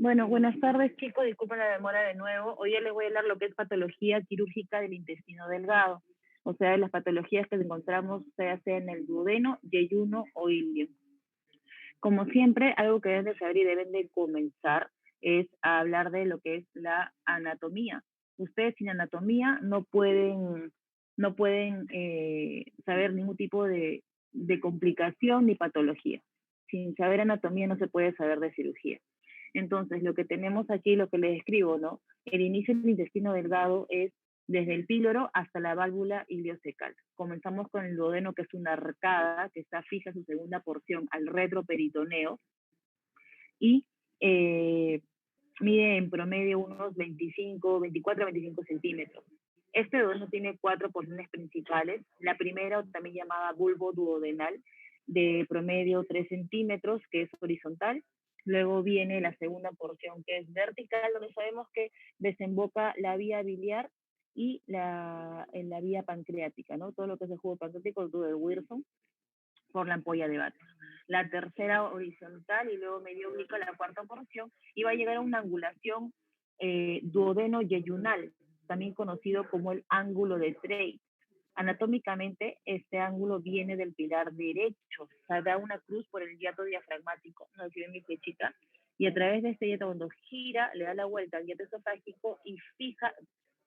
Bueno, buenas tardes chicos, disculpen la demora de nuevo. Hoy ya les voy a hablar lo que es patología quirúrgica del intestino delgado, o sea, de las patologías que encontramos ya sea en el duodeno, yeyuno o ilio. Como siempre, algo que deben de saber y deben de comenzar es a hablar de lo que es la anatomía. Ustedes sin anatomía no pueden saber ningún tipo de complicación ni patología. Sin saber anatomía no se puede saber de cirugía. Entonces, lo que tenemos aquí, lo que les escribo, ¿no? El inicio del intestino delgado es desde el píloro hasta la válvula iliocecal. Comenzamos con el duodeno, que es una arcada que está fija su segunda porción al retroperitoneo y mide en promedio unos 24 a 25 centímetros. Este duodeno tiene 4 porciones principales. La primera, también llamada bulbo duodenal, de promedio 3 centímetros, que es horizontal. Luego viene la segunda porción, que es vertical, donde sabemos que desemboca la vía biliar y en la vía pancreática, ¿no? Todo lo que es el jugo pancreático, el tubo de Wilson, por la ampolla de Bates. La tercera horizontal y luego medio obliqua la cuarta porción, y va a llegar a una angulación duodeno-yeyunal, también conocido como el ángulo de Treitz. Anatómicamente, este ángulo viene del pilar derecho, o sea, da una cruz por el hiato diafragmático, no sé si ven mi flechita, y a través de este hiato, cuando gira, le da la vuelta al hiato esofágico y fija,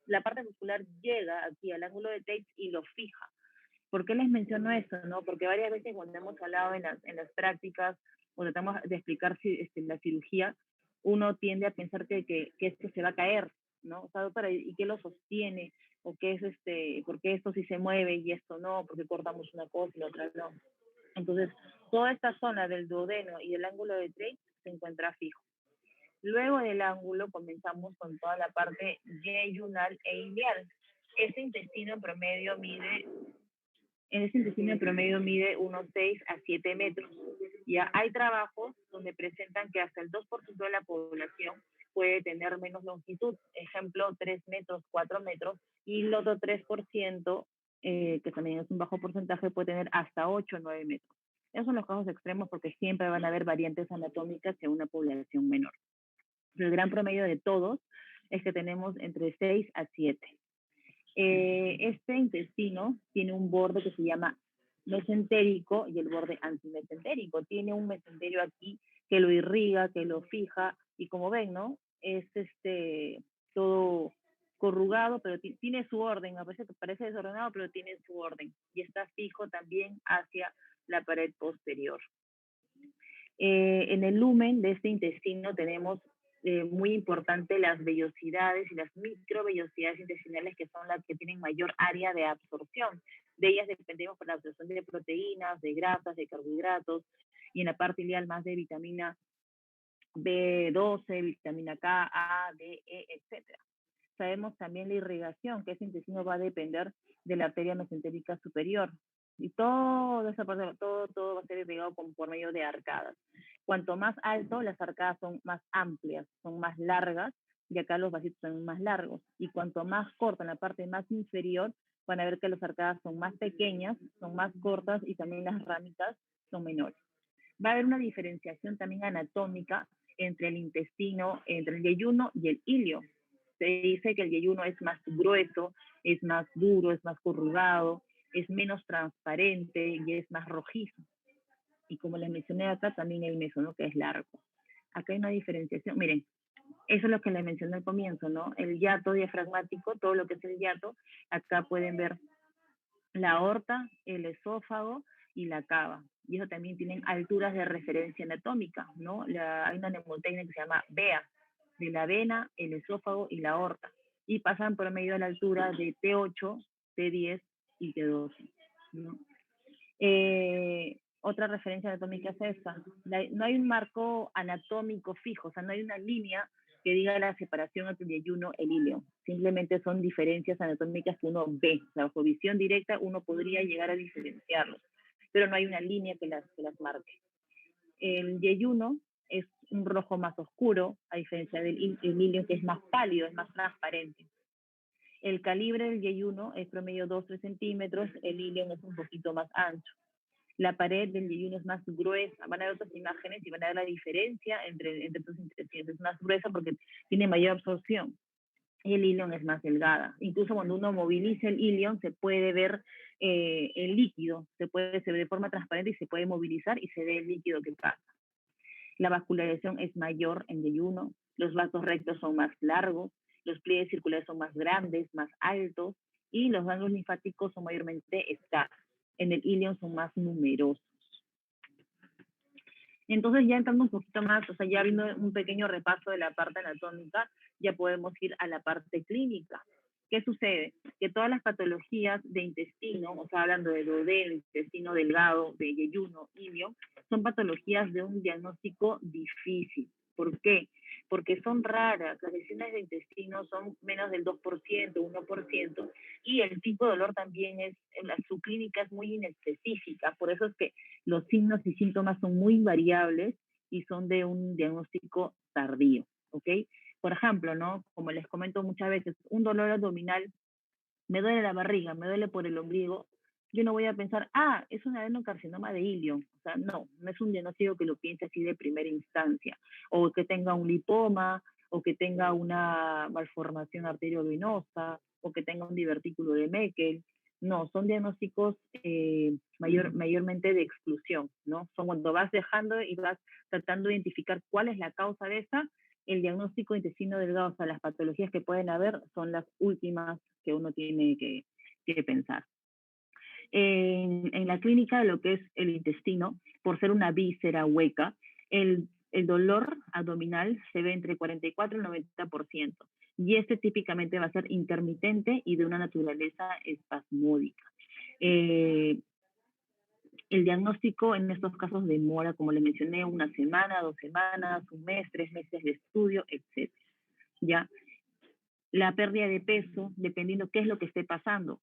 la parte muscular llega aquí al ángulo de Treitz y lo fija. ¿Por qué les menciono esto? ¿No? Porque varias veces cuando hemos hablado en las prácticas o tratamos de explicar la cirugía, uno tiende a pensar que esto se va a caer, ¿no? O sea, doctora, ¿y qué lo sostiene? ¿O qué es por qué esto sí se mueve y esto no? ¿Por qué cortamos una cosa y la otra no? Entonces, toda esta zona del duodeno y del ángulo de Treitz se encuentra fijo. Luego del ángulo comenzamos con toda la parte yeyunal e ilial. Este intestino en promedio mide unos 6 a 7 metros. Ya hay trabajos donde presentan que hasta el 2% de la población puede tener menos longitud, ejemplo 3 metros, 4 metros, y el otro 3%, que también es un bajo porcentaje, puede tener hasta 8 o 9 metros. Esos son los casos extremos porque siempre van a haber variantes anatómicas en una población menor. El gran promedio de todos es que tenemos entre 6 a 7. Este intestino tiene un borde que se llama mesentérico y el borde antimesentérico. Tiene un mesenterio aquí que lo irriga, que lo fija, y como ven, ¿no? Es todo corrugado, pero tiene su orden. A veces parece desordenado, pero tiene su orden. Y está fijo también hacia la pared posterior. En el lumen de este intestino tenemos muy importante las vellosidades y las microvellosidades intestinales, que son las que tienen mayor área de absorción. De ellas dependemos por la absorción de proteínas, de grasas, de carbohidratos, y en la parte ileal más de vitamina B12, vitamina K, A, D, E, etc. Sabemos también la irrigación, que ese intestino va a depender de la arteria mesentérica superior. Y toda esa parte, todo va a ser irrigado por medio de arcadas. Cuanto más alto, las arcadas son más amplias, son más largas, y acá los vasitos son más largos. Y cuanto más corta, en la parte más inferior, van a ver que las arcadas son más pequeñas, son más cortas, y también las ramitas son menores. Va a haber una diferenciación también anatómica entre el intestino, entre el yeyuno y el ilio. Se dice que el yeyuno es más grueso, es más duro, es más corrugado, es menos transparente y es más rojizo. Y como les mencioné acá, también hay mesono, que es largo. Acá hay una diferenciación. Miren, eso es lo que les mencioné al comienzo, ¿no? El hiato diafragmático, todo lo que es el hiato, acá pueden ver la aorta, el esófago y la cava. Y eso también tienen alturas de referencia anatómica, ¿no? Hay una mnemotecnia que se llama VEA, de la vena, el esófago y la aorta. Y pasan por medio de la altura de T8, T10 y T12, ¿no? Otra referencia anatómica es esta. No hay un marco anatómico fijo, o sea, no hay una línea que diga la separación entre el yeyuno y el ilio. Simplemente son diferencias anatómicas que uno ve. O sea, bajo visión directa uno podría llegar a diferenciarlos, pero no hay una línea que las marque. El yeyuno es un rojo más oscuro, a diferencia del ilio, que es más pálido, es más transparente. El calibre del yeyuno es promedio 2-3 centímetros, el ilio es un poquito más ancho. La pared del yeyuno es más gruesa. Van a ver otras imágenes y van a ver la diferencia entre estos intestinos. Es más gruesa porque tiene mayor absorción. Y el ilion es más delgada. Incluso cuando uno moviliza el ilion, se puede ver el líquido, se ve de forma transparente y se puede movilizar y se ve el líquido que pasa. La vascularización es mayor en yeyuno, los vasos rectos son más largos, los pliegues circulares son más grandes, más altos, y los ganglios linfáticos son mayormente escasos. En el ilion son más numerosos. Entonces, ya entrando un poquito más, o sea, ya viendo un pequeño repaso de la parte anatómica, ya podemos ir a la parte clínica. ¿Qué sucede? Que todas las patologías de intestino, o sea, hablando de duodeno, intestino delgado, de yeyuno, ilio, son patologías de un diagnóstico difícil. ¿Por qué? Porque son raras, las lesiones de intestino son menos del 2%, 1%, y el tipo de dolor también es, su clínica es muy inespecífica, por eso es que los signos y síntomas son muy variables y son de un diagnóstico tardío, ¿ok? Por ejemplo, ¿no? Como les comento muchas veces, un dolor abdominal, me duele la barriga, me duele por el ombligo, yo no voy a pensar, es un adenocarcinoma de ilio. O sea, no es un diagnóstico que lo piense así de primera instancia. O que tenga un lipoma, o que tenga una malformación arteriovenosa, o que tenga un divertículo de Meckel. No, son diagnósticos mayormente de exclusión, ¿no? Son cuando vas dejando y vas tratando de identificar cuál es la causa de esa, el diagnóstico de intestino delgado, o sea, las patologías que pueden haber son las últimas que uno tiene que pensar. En la clínica de lo que es el intestino, por ser una víscera hueca, el dolor abdominal se ve entre 44 y 90%. Y este típicamente va a ser intermitente y de una naturaleza espasmódica. El diagnóstico en estos casos demora, como le mencioné, una semana, 2 semanas, un mes, 3 meses de estudio, etc. ¿Ya? La pérdida de peso, dependiendo qué es lo que esté pasando.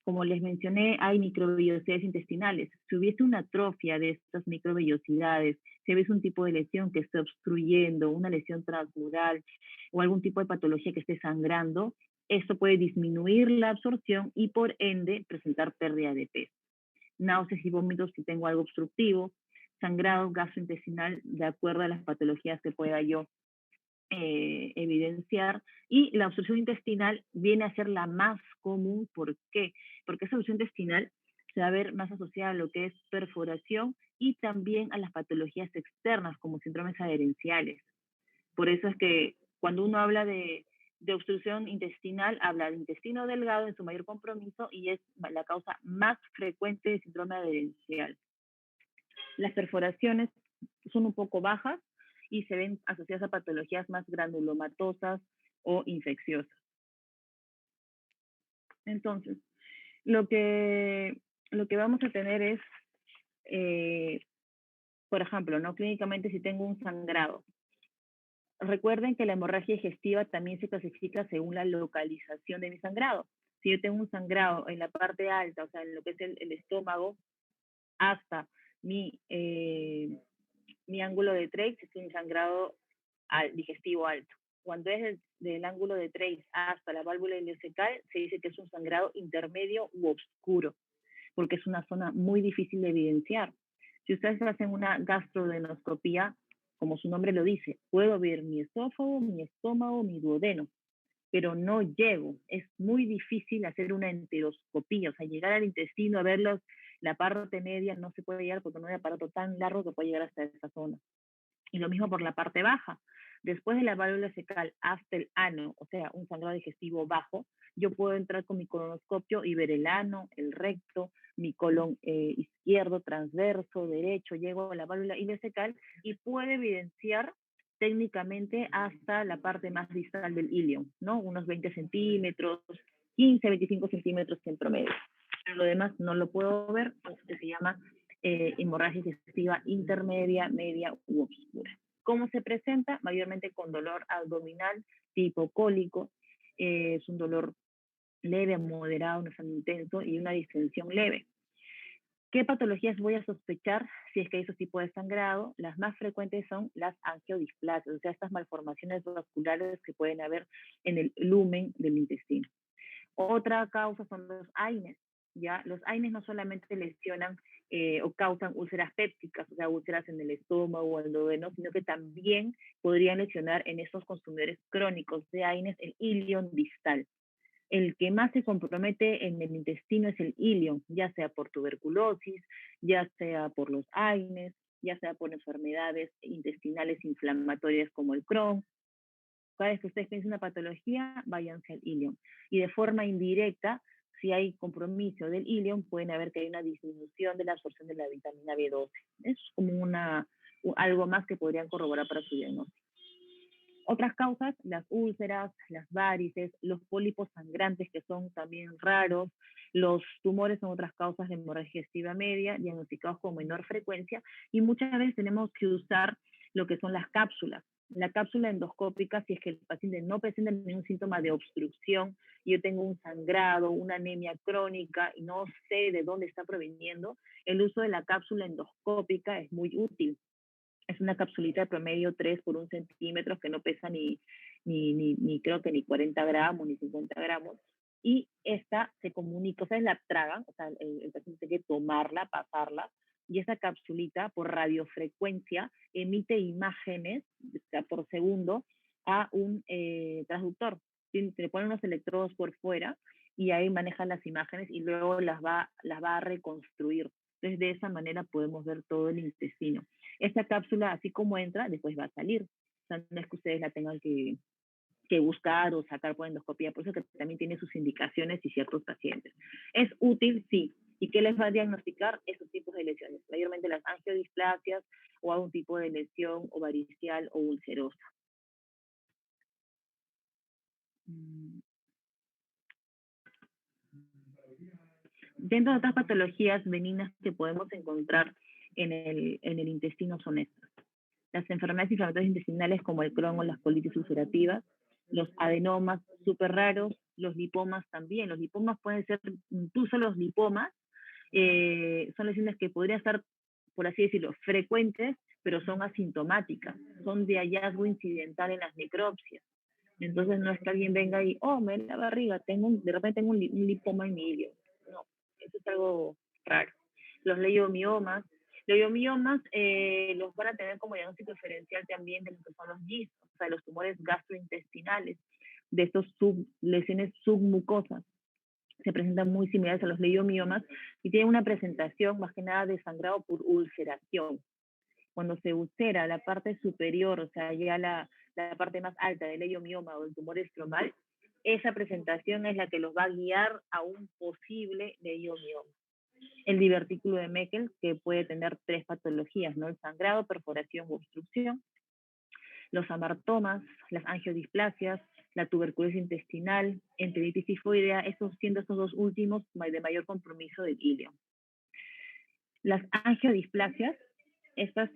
Como les mencioné, hay microvellosidades intestinales. Si hubiese una atrofia de estas microvellosidades, si hubiese un tipo de lesión que esté obstruyendo, una lesión transmural o algún tipo de patología que esté sangrando, esto puede disminuir la absorción y por ende presentar pérdida de peso. Náuseas y vómitos si tengo algo obstructivo, sangrado gastrointestinal de acuerdo a las patologías que pueda yo evidenciar, y la obstrucción intestinal viene a ser la más común. ¿Por qué? Porque esa obstrucción intestinal se va a ver más asociada a lo que es perforación y también a las patologías externas como síndromes adherenciales. Por eso es que cuando uno habla de obstrucción intestinal, habla de intestino delgado en su mayor compromiso y es la causa más frecuente de síndrome adherencial. Las perforaciones son un poco bajas y se ven asociadas a patologías más granulomatosas o infecciosas. Entonces, lo que vamos a tener es, por ejemplo, ¿no? Clínicamente si tengo un sangrado. Recuerden que la hemorragia digestiva también se clasifica según la localización de mi sangrado. Si yo tengo un sangrado en la parte alta, o sea, en lo que es el estómago, hasta mi ángulo de Treitz, es un sangrado digestivo alto. Cuando es del ángulo de Treitz hasta la válvula ileocecal, se dice que es un sangrado intermedio u oscuro, porque es una zona muy difícil de evidenciar. Si ustedes hacen una gastrodenoscopía, como su nombre lo dice, puedo ver mi esófago, mi estómago, mi duodeno, pero no llego. Es muy difícil hacer una enteroscopía, o sea, llegar al intestino a ver la parte media no se puede llegar porque no hay aparato tan largo que pueda llegar hasta esa zona. Y lo mismo por la parte baja. Después de la válvula fecal hasta el ano, o sea, un sangrado digestivo bajo, yo puedo entrar con mi colonoscopio y ver el ano, el recto, mi colon izquierdo, transverso, derecho, llego a la válvula ileocecal y puedo evidenciar técnicamente hasta la parte más distal del ilion, ¿no? Unos 20 centímetros, 15, 25 centímetros en promedio. Pero lo demás no lo puedo ver, que se llama hemorragia digestiva intermedia, media u oscura. ¿Cómo se presenta? Mayormente con dolor abdominal tipo cólico, es un dolor leve, moderado, no es tan intenso, y una distensión leve. ¿Qué patologías voy a sospechar si es que hay esos tipos de sangrado? Las más frecuentes son las angiodisplasias, o sea, estas malformaciones vasculares que pueden haber en el lumen del intestino. Otra causa son los AINES. ¿ya? Los AINES no solamente lesionan o causan úlceras pépticas, o sea, úlceras en el estómago o el duodeno, sino que también podrían lesionar en estos consumidores crónicos de AINES el ilion distal. El que más se compromete en el intestino es el ilion, ya sea por tuberculosis, ya sea por los AINES, ya sea por enfermedades intestinales inflamatorias como el Crohn. Cada vez que ustedes piensen una patología, váyanse al ilion. Y de forma indirecta, si hay compromiso del ilion, pueden haber que hay una disminución de la absorción de la vitamina B12. Es como algo más que podrían corroborar para su diagnóstico. Otras causas, las úlceras, las varices, los pólipos sangrantes que son también raros, los tumores son otras causas de hemorragia digestiva media, diagnosticados con menor frecuencia, y muchas veces tenemos que usar lo que son las cápsulas. La cápsula endoscópica, si es que el paciente no presenta ningún síntoma de obstrucción, yo tengo un sangrado, una anemia crónica y no sé de dónde está proveniendo, el uso de la cápsula endoscópica es muy útil. Es una capsulita de promedio 3 por 1 centímetro que no pesa ni creo que ni 40 gramos ni 50 gramos. Y esta se comunica, o sea, la tragan, o sea, el paciente tiene que tomarla, pasarla, y esa capsulita por radiofrecuencia emite imágenes, o sea, por segundo a un transductor. Se ponen unos electrodos por fuera y ahí manejan las imágenes y luego las va a reconstruir. Entonces, de esa manera podemos ver todo el intestino. Esta cápsula, así como entra, después va a salir. O sea, no es que ustedes la tengan que buscar o sacar por endoscopía, por eso que también tiene sus indicaciones y ciertos pacientes. ¿Es útil? Sí. ¿Y qué les va a diagnosticar? Esos tipos de lesiones, mayormente las angiodisplasias o algún tipo de lesión o varicial o ulcerosa. Dentro de otras patologías benignas que podemos encontrar en el intestino son estas. Las enfermedades inflamatorias intestinales como el Crohn o las colitis ulcerativas, los adenomas súper raros, los lipomas también. Los lipomas pueden ser, incluso los lipomas, son lesiones que podrían estar, por así decirlo, frecuentes, pero son asintomáticas, son de hallazgo incidental en las necropsias. Entonces no es que alguien venga y, oh, me duele la barriga, de repente tengo un lipoma en mi ilio. No, eso es algo raro. Los leiomiomas los van a tener como diagnóstico diferencial también de lo que son los GIST, o sea, los tumores gastrointestinales, de estos lesiones submucosas. Se presentan muy similares a los leiomiomas y tienen una presentación más que nada de sangrado por ulceración. Cuando se ulcera la parte superior, o sea, ya la parte más alta del leiomioma o el tumor estromal, esa presentación es la que los va a guiar a un posible leiomioma. El divertículo de Meckel, que puede tener 3 patologías, ¿no? El sangrado, perforación o obstrucción, los amartomas, las angiodisplasias, la tuberculosis intestinal, enteritis tifoidea, siendo estos dos últimos de mayor compromiso del ilio. Las angiodisplasias, estas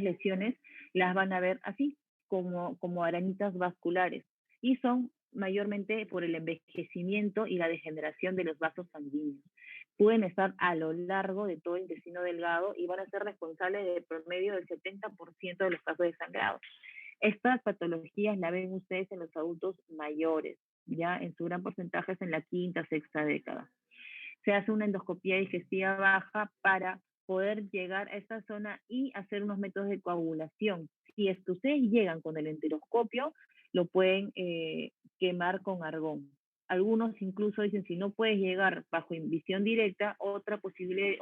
lesiones las van a ver así, como arañitas vasculares, y son mayormente por el envejecimiento y la degeneración de los vasos sanguíneos. Pueden estar a lo largo de todo el intestino delgado y van a ser responsables del promedio del 70% de los casos de sangrado. Estas patologías las ven ustedes en los adultos mayores, ya en su gran porcentaje es en la quinta, sexta década. Se hace una endoscopía digestiva baja para poder llegar a esta zona y hacer unos métodos de coagulación. Si es que ustedes llegan con el enteroscopio, lo pueden quemar con argón. Algunos incluso dicen, si no puedes llegar bajo visión directa, otro posible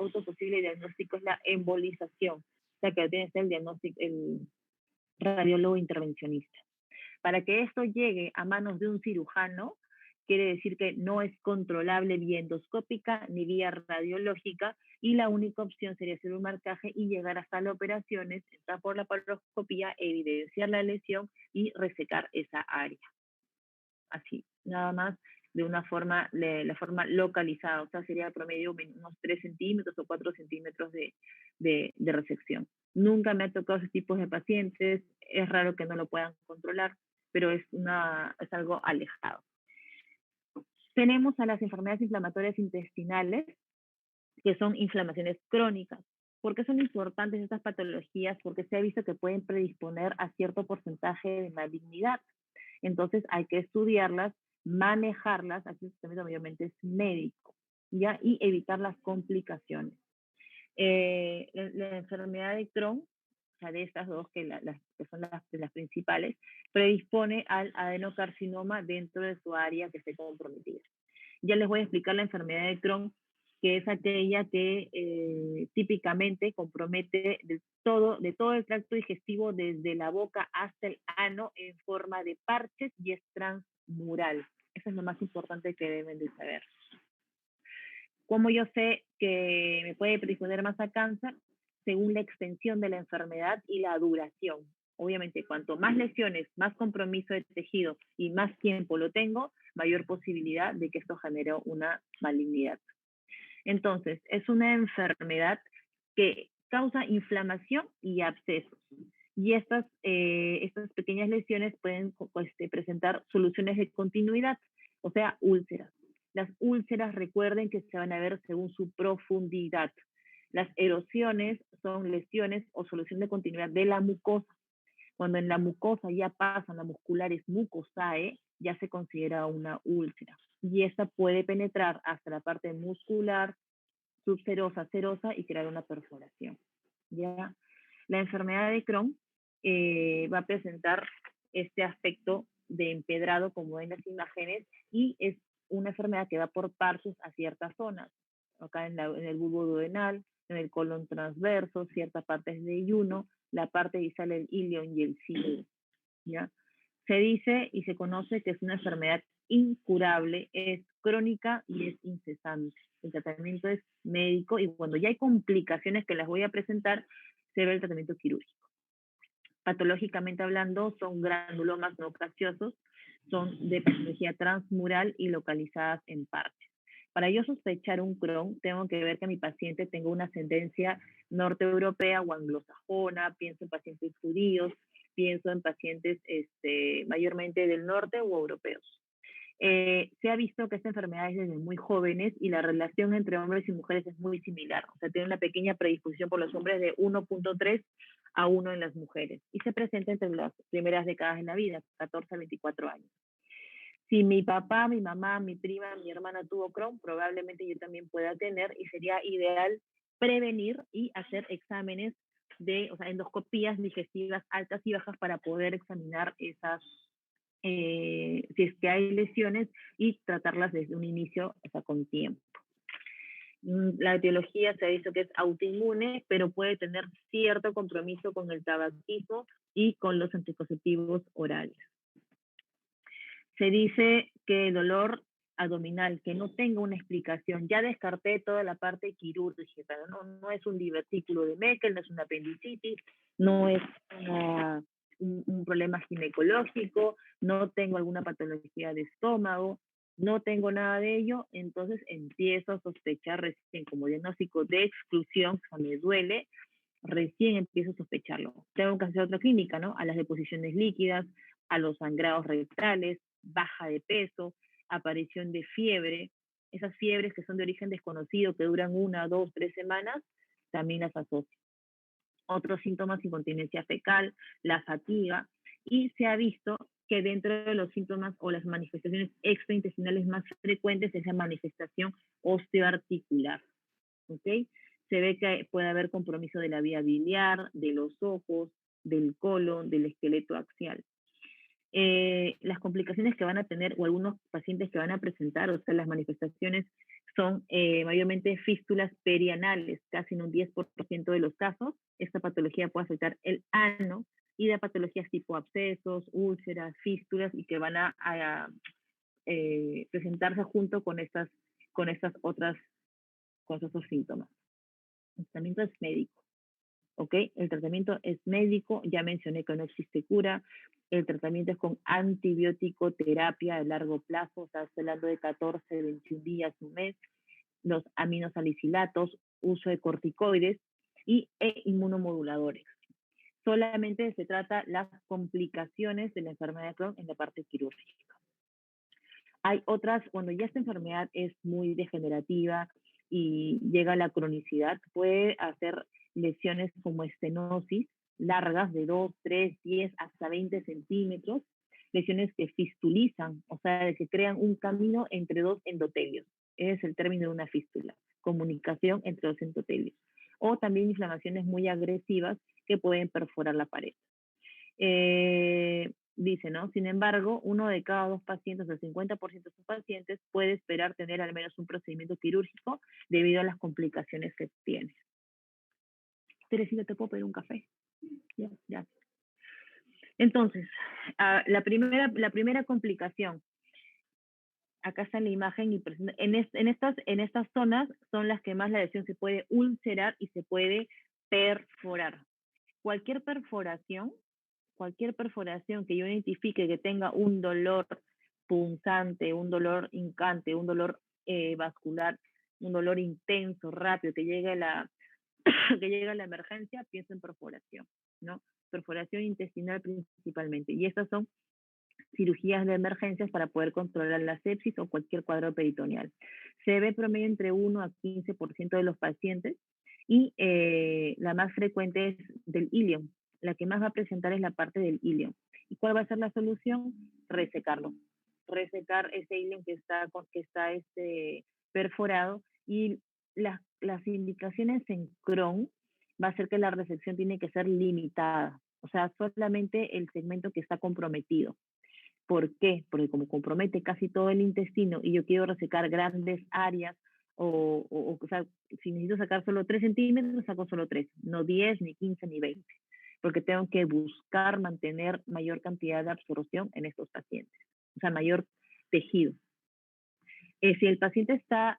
diagnóstico es la embolización, o sea que tiene que ser el diagnóstico, el radiólogo intervencionista. Para que esto llegue a manos de un cirujano, quiere decir que no es controlable vía endoscópica ni vía radiológica y la única opción sería hacer un marcaje y llegar hasta las operaciones, entrar por la paroscopía, evidenciar la lesión y resecar esa área. Así, nada más de una forma, la forma localizada, o sea, sería promedio unos 3 centímetros o 4 centímetros de resección. Nunca me ha tocado ese tipo de pacientes, es raro que no lo puedan controlar, pero es algo alejado. Tenemos a las enfermedades inflamatorias intestinales, que son inflamaciones crónicas. ¿Por qué son importantes estas patologías? Porque se ha visto que pueden predisponer a cierto porcentaje de malignidad. Entonces hay que estudiarlas manejarlas, aquí el tratamiento mayormente es médico, ¿ya? Y evitar las complicaciones. La enfermedad de Crohn, o sea, de estas dos que son las principales, predispone al adenocarcinoma dentro de su área que esté comprometida. Ya les voy a explicar la enfermedad de Crohn, que es aquella que típicamente compromete de todo el tracto digestivo desde la boca hasta el ano en forma de parches y es transmural. Eso es lo más importante que deben de saber. ¿Cómo yo sé que me puede predisponer más a cáncer? Según la extensión de la enfermedad y la duración. Obviamente, cuanto más lesiones, más compromiso de tejido y más tiempo lo tengo, mayor posibilidad de que esto genere una malignidad. Entonces, es una enfermedad que causa inflamación y abscesos. Y estas pequeñas lesiones pueden presentar soluciones de continuidad, o sea, úlceras. Las úlceras, recuerden que se van a ver según su profundidad. Las erosiones son lesiones o solución de continuidad de la mucosa. Cuando en la mucosa ya pasan, la muscular es mucosae, ya se considera una úlcera. Y esta puede penetrar hasta la parte muscular, subserosa, serosa y crear una perforación. ¿Ya? La enfermedad de Crohn va a presentar este aspecto de empedrado, como ven las imágenes, y es una enfermedad que va por parches a ciertas zonas. Acá en el bulbo duodenal, en el colon transverso, ciertas partes de yuno, la parte distal del ilion y el cilium. ¿Ya? Se dice y se conoce que es una enfermedad incurable, es crónica y es incesante. El tratamiento es médico y cuando ya hay complicaciones que las voy a presentar, se ve el tratamiento quirúrgico. Patológicamente hablando, son granulomas no gaseosos, son de patología transmural y localizadas en parches. Para yo sospechar un Crohn, tengo que ver que mi paciente tenga una ascendencia norteeuropea o anglosajona, pienso en pacientes judíos, pienso en pacientes mayormente del norte o europeos. Se ha visto que esta enfermedad es desde muy jóvenes y la relación entre hombres y mujeres es muy similar. O sea, tiene una pequeña predisposición por los hombres de 1.3 a 1 en las mujeres y se presenta entre las primeras décadas de la vida, 14 a 24 años. Si mi papá, mi mamá, mi prima, mi hermana tuvo Crohn, probablemente yo también pueda tener y sería ideal prevenir y hacer exámenes endoscopías digestivas altas y bajas para poder examinar esas, si es que hay lesiones y tratarlas desde un inicio, o sea, con tiempo. La etiología se ha visto que es autoinmune, pero puede tener cierto compromiso con el tabaquismo y con los anticonceptivos orales. Se dice que el dolor abdominal, que no tenga una explicación, ya descarté toda la parte quirúrgica, no es un divertículo de Meckel, no es una apendicitis, no es un problema ginecológico, no tengo alguna patología de estómago, no tengo nada de ello, entonces empiezo a sospechar recién como diagnóstico de exclusión, o sea, me duele, recién empiezo a sospecharlo. Tengo que hacer otra clínica, ¿no? A las deposiciones líquidas, a los sangrados rectales, baja de peso, aparición de fiebre, esas fiebres que son de origen desconocido, que duran 1, 2, 3 semanas, también las asocio. Otros síntomas, incontinencia fecal, la fatiga, y se ha visto que dentro de los síntomas o las manifestaciones extraintestinales más frecuentes es la manifestación osteoarticular, ¿ok? Se ve que puede haber compromiso de la vía biliar, de los ojos, del colon, del esqueleto axial. Las complicaciones que van a tener o algunos pacientes que van a presentar, o sea, las manifestaciones son mayormente fístulas perianales, casi en un 10% de los casos. Esta patología puede afectar el ano y de patologías tipo abscesos, úlceras, fístulas y que van a presentarse junto con estos síntomas. El tratamiento es médico. ¿Ok? El tratamiento es médico, ya mencioné que no existe cura, el tratamiento es con antibiótico terapia a largo plazo, o sea, estoy hablando de 14, 21 días, un mes, los aminosalicilatos, uso de corticoides e inmunomoduladores. Solamente se trata las complicaciones de la enfermedad de Crohn en la parte quirúrgica. Hay otras, cuando ya esta enfermedad es muy degenerativa y llega a la cronicidad, puede hacer lesiones como estenosis, largas de 2, 3, 10, hasta 20 centímetros. lesiones que fistulizan, o sea, que crean un camino entre dos endotelios. Ese es el término de una fístula, comunicación entre dos endotelios. O también inflamaciones muy agresivas que pueden perforar la pared. Dice, ¿no? Sin embargo, 1 de cada 2 pacientes, el 50% de sus pacientes, puede esperar tener al menos un procedimiento quirúrgico debido a las complicaciones que tiene. Teresita, ¿te puedo pedir un café? Ya, ya. Entonces, la primera complicación, acá está en la imagen, y en estas zonas son las que más la lesión se puede ulcerar y se puede perforar. Cualquier perforación que yo identifique que tenga un dolor punzante, un dolor hincante, un dolor vascular, un dolor intenso, rápido, que llegue a la emergencia, pienso en perforación, ¿no? Perforación intestinal principalmente. Y estas son cirugías de emergencias para poder controlar la sepsis o cualquier cuadro peritoneal. Se ve promedio entre 1 a 15% de los pacientes, y la más frecuente es del ilion. La que más va a presentar es la parte del ilion. ¿Y cuál va a ser la solución? Resecarlo. Resecar ese ilion que está perforado, y las indicaciones en Crohn va a ser que la resección tiene que ser limitada, o sea, solamente el segmento que está comprometido. ¿Por qué? Porque como compromete casi todo el intestino y yo quiero resecar grandes áreas, o sea, si necesito sacar solo 3 centímetros, saco solo 3, no 10, ni 15, ni 20, porque tengo que buscar mantener mayor cantidad de absorción en estos pacientes, o sea, mayor tejido. Si el paciente está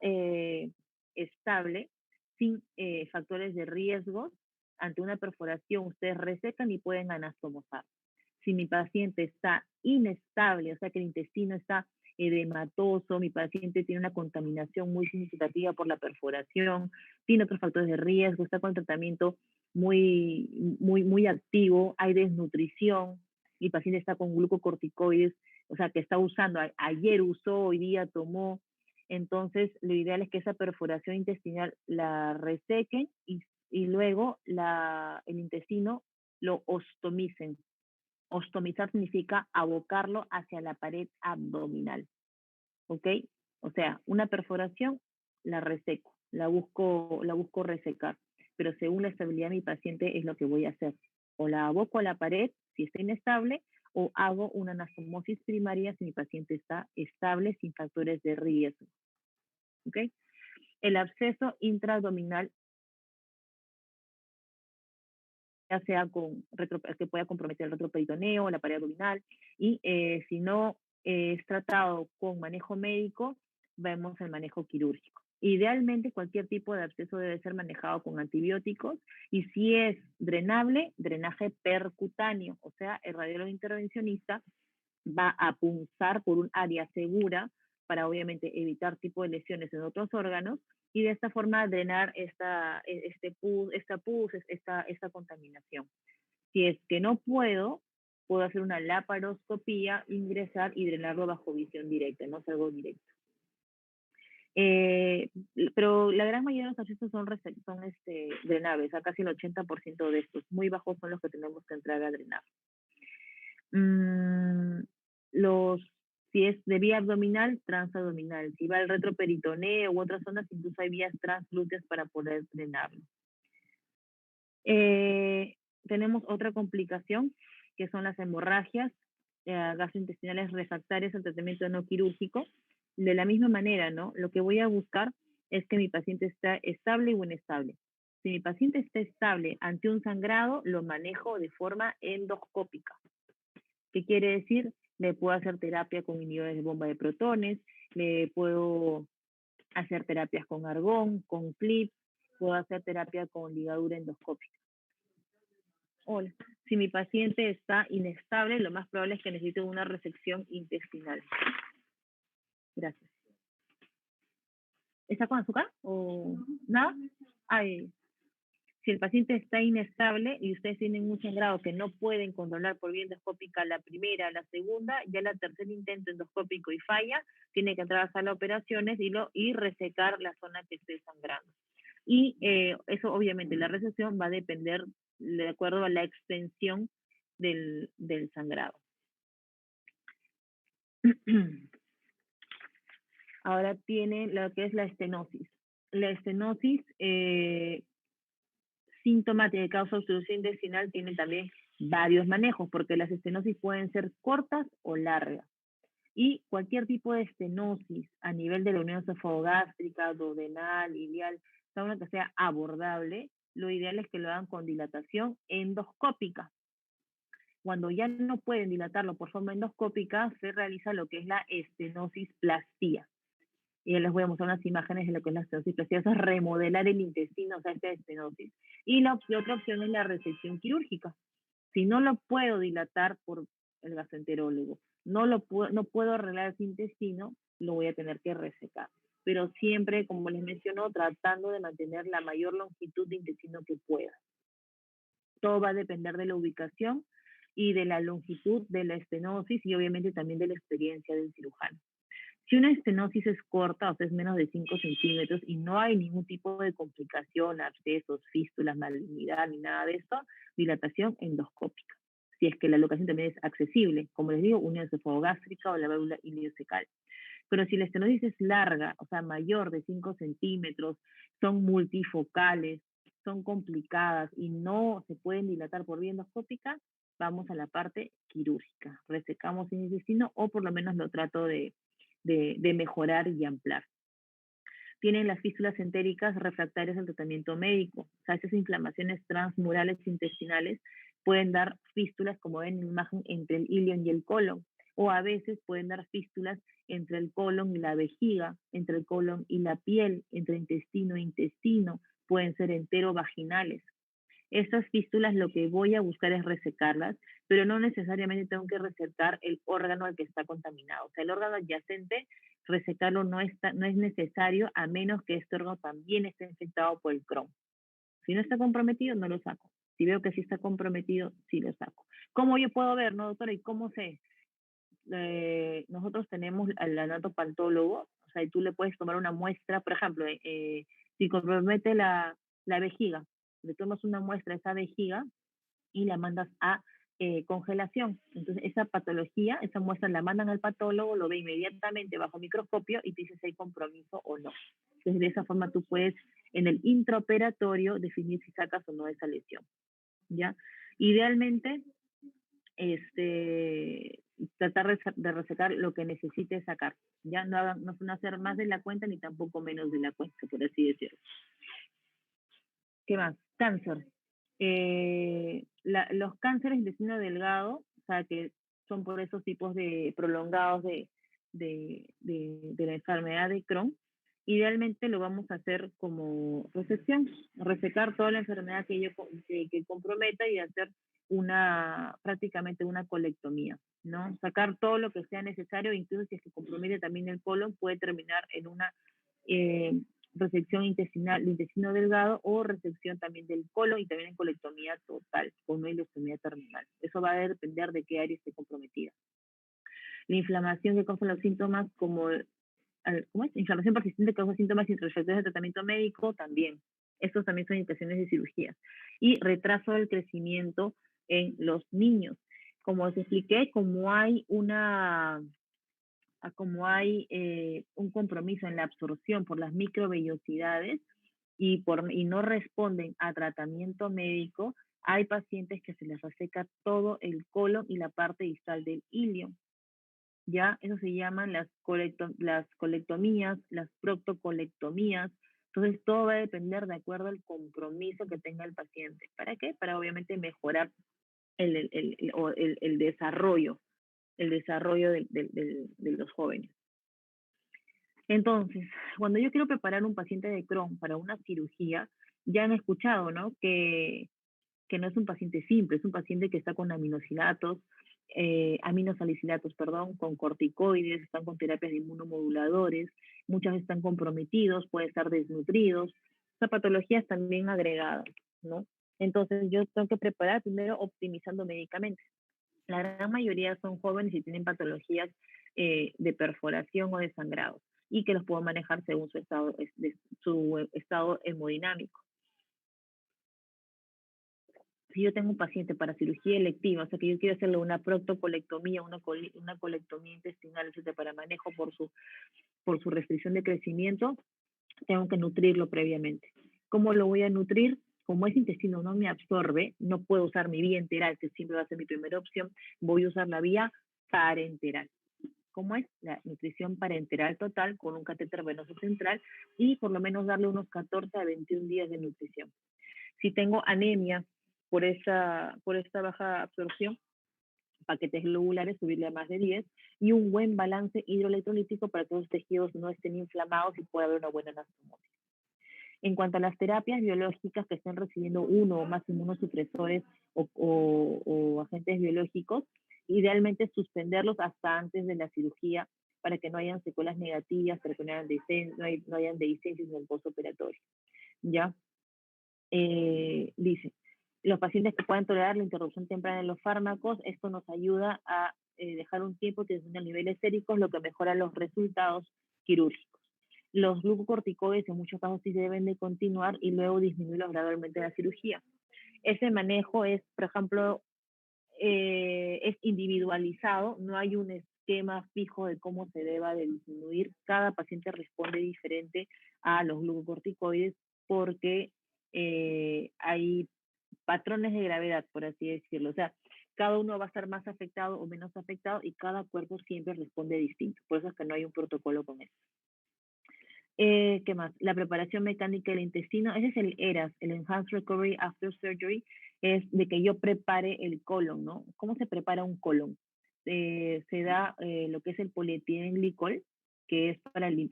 estable, sin factores de riesgo, ante una perforación ustedes resecan y pueden anastomosar. Si mi paciente está inestable, o sea que el intestino está edematoso, mi paciente tiene una contaminación muy significativa por la perforación, tiene otros factores de riesgo, está con tratamiento muy activo, hay desnutrición, mi paciente está con glucocorticoides, o sea que está usando, ayer usó, hoy día tomó, entonces lo ideal es que esa perforación intestinal la resequen, y luego el intestino lo ostomicen. Ostomizar significa abocarlo hacia la pared abdominal, ¿ok? O sea, una perforación la reseco, la busco resecar, pero según la estabilidad de mi paciente es lo que voy a hacer. O la aboco a la pared si está inestable, o hago una anastomosis primaria si mi paciente está estable sin factores de riesgo, ¿ok? El absceso intraabdominal, ya sea que pueda comprometer el retroperitoneo o la pared abdominal, y si no es tratado con manejo médico, vemos el manejo quirúrgico. Idealmente cualquier tipo de absceso debe ser manejado con antibióticos, y si es drenable, drenaje percutáneo, o sea, el radiólogo intervencionista va a punzar por un área segura para obviamente evitar tipo de lesiones en otros órganos, y de esta forma drenar esta contaminación. Si es que no puedo hacer una laparoscopía, ingresar y drenarlo bajo visión directa, no es algo directo. Pero la gran mayoría de los abscesos son drenables, a casi el 80% de estos. Muy bajos son los que tenemos que entrar a drenar. Si es de vía abdominal, transabdominal. Si va al retroperitoneo u otras zonas, incluso hay vías transglúteas para poder drenarlo. Tenemos otra complicación, que son las hemorragias gastrointestinales refractarias al tratamiento no quirúrgico. De la misma manera, ¿no? Lo que voy a buscar es que mi paciente esté estable o inestable. Si mi paciente está estable ante un sangrado, lo manejo de forma endoscópica. ¿Qué quiere decir? Le puedo hacer terapia con inhibidores de bomba de protones, le puedo hacer terapias con argón, con clips, puedo hacer terapia con ligadura endoscópica. Hola. Si mi paciente está inestable, lo más probable es que necesite una resección intestinal. Gracias. ¿Está con azúcar o nada? Ay. Si el paciente está inestable y ustedes tienen un sangrado que no pueden controlar por vía endoscópica la primera, la segunda, ya la tercer intento endoscópico y falla, tiene que entrar a la sala de operaciones y resecar la zona que esté sangrando. Y eso obviamente, la resección va a depender de acuerdo a la extensión del sangrado. Ahora tiene lo que es la estenosis. La estenosis sintomática de causa obstrucción intestinal tiene también varios manejos, porque las estenosis pueden ser cortas o largas. Y cualquier tipo de estenosis a nivel de la unión esofagogástrica, duodenal, ileal, una que sea abordable, lo ideal es que lo hagan con dilatación endoscópica. Cuando ya no pueden dilatarlo por forma endoscópica, se realiza lo que es la estenosisplastia. Y ya les voy a mostrar unas imágenes de lo que es la estenosis. Eso es remodelar el intestino, o sea, esta estenosis. Y la otra opción es la resección quirúrgica. Si no lo puedo dilatar por el gastroenterólogo, no puedo arreglar ese intestino, lo voy a tener que resecar. Pero siempre, como les menciono, tratando de mantener la mayor longitud de intestino que pueda. Todo va a depender de la ubicación y de la longitud de la estenosis y obviamente también de la experiencia del cirujano. Si una estenosis es corta, o sea, es menos de 5 centímetros y no hay ningún tipo de complicación, abscesos, fístulas, malignidad ni nada de esto, dilatación endoscópica. Si es que la locación también es accesible, como les digo, unión esofagogástrica o la válvula ileocecal. Pero si la estenosis es larga, o sea, mayor de 5 centímetros, son multifocales, son complicadas y no se pueden dilatar por vía endoscópica, vamos a la parte quirúrgica. Resecamos el intestino o por lo menos lo trato de mejorar y ampliar. Tienen las fístulas entéricas refractarias al tratamiento médico. O sea, esas inflamaciones transmurales intestinales pueden dar fístulas, como ven en la imagen, entre el ilion y el colon. O a veces pueden dar fístulas entre el colon y la vejiga, entre el colon y la piel, entre intestino e intestino. Pueden ser enterovaginales. Estas fístulas lo que voy a buscar es resecarlas, pero no necesariamente tengo que resecar el órgano al que está contaminado. O sea, el órgano adyacente, resecarlo no es necesario a menos que este órgano también esté infectado por el Crohn. Si no está comprometido, no lo saco. Si veo que sí está comprometido, sí lo saco. ¿Cómo yo puedo ver, no, doctora? ¿Y cómo sé? Nosotros tenemos al anatopatólogo, o sea, y tú le puedes tomar una muestra, por ejemplo, si compromete la vejiga, le tomas una muestra de esa vejiga y la mandas a congelación. Entonces, esa patología, esa muestra la mandan al patólogo, lo ve inmediatamente bajo microscopio y te dice si hay compromiso o no. Entonces, de esa forma tú puedes, en el intraoperatorio, definir si sacas o no esa lesión. ¿Ya? Idealmente, tratar de resecar lo que necesite sacar. Ya no hacer más de la cuenta ni tampoco menos de la cuenta, por así decirlo. ¿Qué más? Cáncer. Los cánceres de intestino delgado, o sea, que son por esos tipos de prolongados de la enfermedad de Crohn, idealmente lo vamos a hacer como resección, resecar toda la enfermedad que comprometa y hacer prácticamente una colectomía, ¿no? Sacar todo lo que sea necesario, incluso si es que compromete también el colon, puede terminar en una resección intestinal de intestino delgado o resección también del colon y también en colectomía total o no ileostomía terminal. Eso va a depender de qué área esté comprometida. La inflamación que causa los síntomas como inflamación persistente que causa síntomas insatisfactorios de tratamiento médico también. Estos también son indicaciones de cirugía. Y retraso del crecimiento en los niños. Como os expliqué, como hay un compromiso en la absorción por las microvellosidades y no responden a tratamiento médico, hay pacientes que se les reseca todo el colon y la parte distal del ilio. ¿Ya? Eso se llaman las colectomías, las proctocolectomías. Entonces, todo va a depender de acuerdo al compromiso que tenga el paciente. ¿Para qué? Para obviamente mejorar el desarrollo de los jóvenes. Entonces, cuando yo quiero preparar un paciente de Crohn para una cirugía, ya han escuchado, ¿no? Que no es un paciente simple, es un paciente que está con aminosalicilatos, con corticoides, están con terapias de inmunomoduladores, muchas veces están comprometidos, pueden estar desnutridos, son patologías también agregadas, ¿no? Entonces yo tengo que preparar primero optimizando medicamentos. La gran mayoría son jóvenes y tienen patologías de perforación o de sangrado y que los puedo manejar según su estado hemodinámico. Si yo tengo un paciente para cirugía electiva, o sea que yo quiero hacerle una proctocolectomía, una colectomía intestinal, etcétera, para manejo por su restricción de crecimiento, tengo que nutrirlo previamente. ¿Cómo lo voy a nutrir? Como ese intestino no me absorbe, no puedo usar mi vía enteral, que siempre va a ser mi primera opción, voy a usar la vía parenteral. ¿Cómo es? La nutrición parenteral total con un catéter venoso central y por lo menos darle unos 14 a 21 días de nutrición. Si tengo anemia por esta baja absorción, paquetes globulares, subirle a más de 10, y un buen balance hidroelectrolítico para que los tejidos no estén inflamados y pueda haber una buena anastomosis. En cuanto a las terapias biológicas que estén recibiendo uno o más inmunosupresores o agentes biológicos, idealmente suspenderlos hasta antes de la cirugía para que no hayan secuelas negativas, para que no hayan dehiscencias en el postoperatorio. ¿Ya? Dice, los pacientes que puedan tolerar la interrupción temprana de los fármacos, esto nos ayuda a dejar un tiempo que disminuya niveles séricos, lo que mejora los resultados quirúrgicos. Los glucocorticoides en muchos casos sí deben de continuar y luego disminuirlos gradualmente en la cirugía. Ese manejo es, por ejemplo, es individualizado, no hay un esquema fijo de cómo se deba de disminuir. Cada paciente responde diferente a los glucocorticoides porque hay patrones de gravedad, por así decirlo. O sea, cada uno va a estar más afectado o menos afectado y cada cuerpo siempre responde distinto. Por eso es que no hay un protocolo con eso. ¿Qué más? La preparación mecánica del intestino. Ese es el ERAS, el Enhanced Recovery After Surgery, es de que yo prepare el colon, ¿no? ¿Cómo se prepara un colon? Se da lo que es el polietilenglicol, que es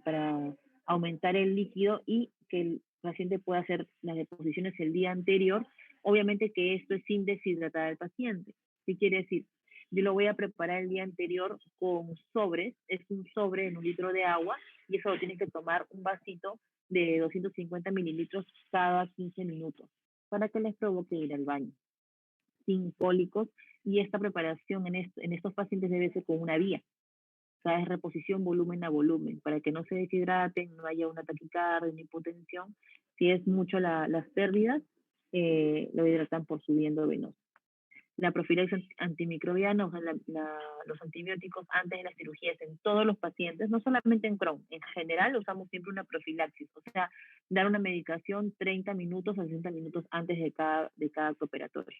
para aumentar el líquido y que el paciente pueda hacer las deposiciones el día anterior. Obviamente que esto es sin deshidratar al paciente. ¿Qué quiere decir? Yo lo voy a preparar el día anterior con sobres, es un sobre en 1 litro de agua, y eso lo tienen que tomar un vasito de 250 mililitros cada 15 minutos para que les provoque ir al baño sin cólicos. Y esta preparación en estos pacientes debe ser con una vía, o sea, es reposición volumen a volumen para que no se deshidraten, no haya una taquicardia, una hipotensión. Si es mucho las pérdidas, lo hidratan por subiendo venoso. La profilaxis antimicrobiana, o sea, los antibióticos antes de las cirugías en todos los pacientes, no solamente en Crohn, en general usamos siempre una profilaxis, o sea, dar una medicación 30 minutos a 60 minutos antes de cada operatorio.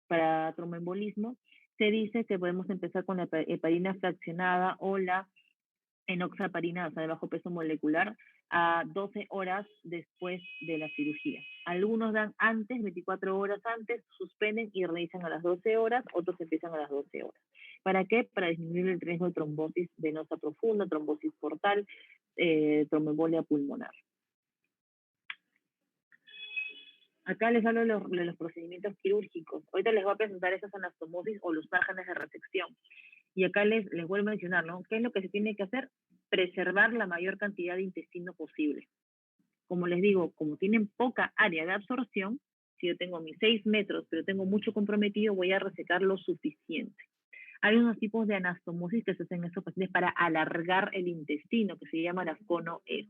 Para tromboembolismo, se dice que podemos empezar con la heparina fraccionada o la enoxaparina, o sea, de bajo peso molecular, a 12 horas después de la cirugía. Algunos dan antes, 24 horas antes, suspenden y realizan a las 12 horas, otros empiezan a las 12 horas. ¿Para qué? Para disminuir el riesgo de trombosis venosa profunda, trombosis portal, tromboembolia pulmonar. Acá les hablo de los procedimientos quirúrgicos. Ahorita les voy a presentar esas anastomosis o los márgenes de resección. Y acá les vuelvo a mencionar, ¿no? ¿Qué es lo que se tiene que hacer? Preservar la mayor cantidad de intestino posible. Como les digo, como tienen poca área de absorción, si yo tengo mis 6 metros, pero tengo mucho comprometido, voy a resecar lo suficiente. Hay unos tipos de anastomosis que se hacen en estos pacientes para alargar el intestino, que se llama la cono-S.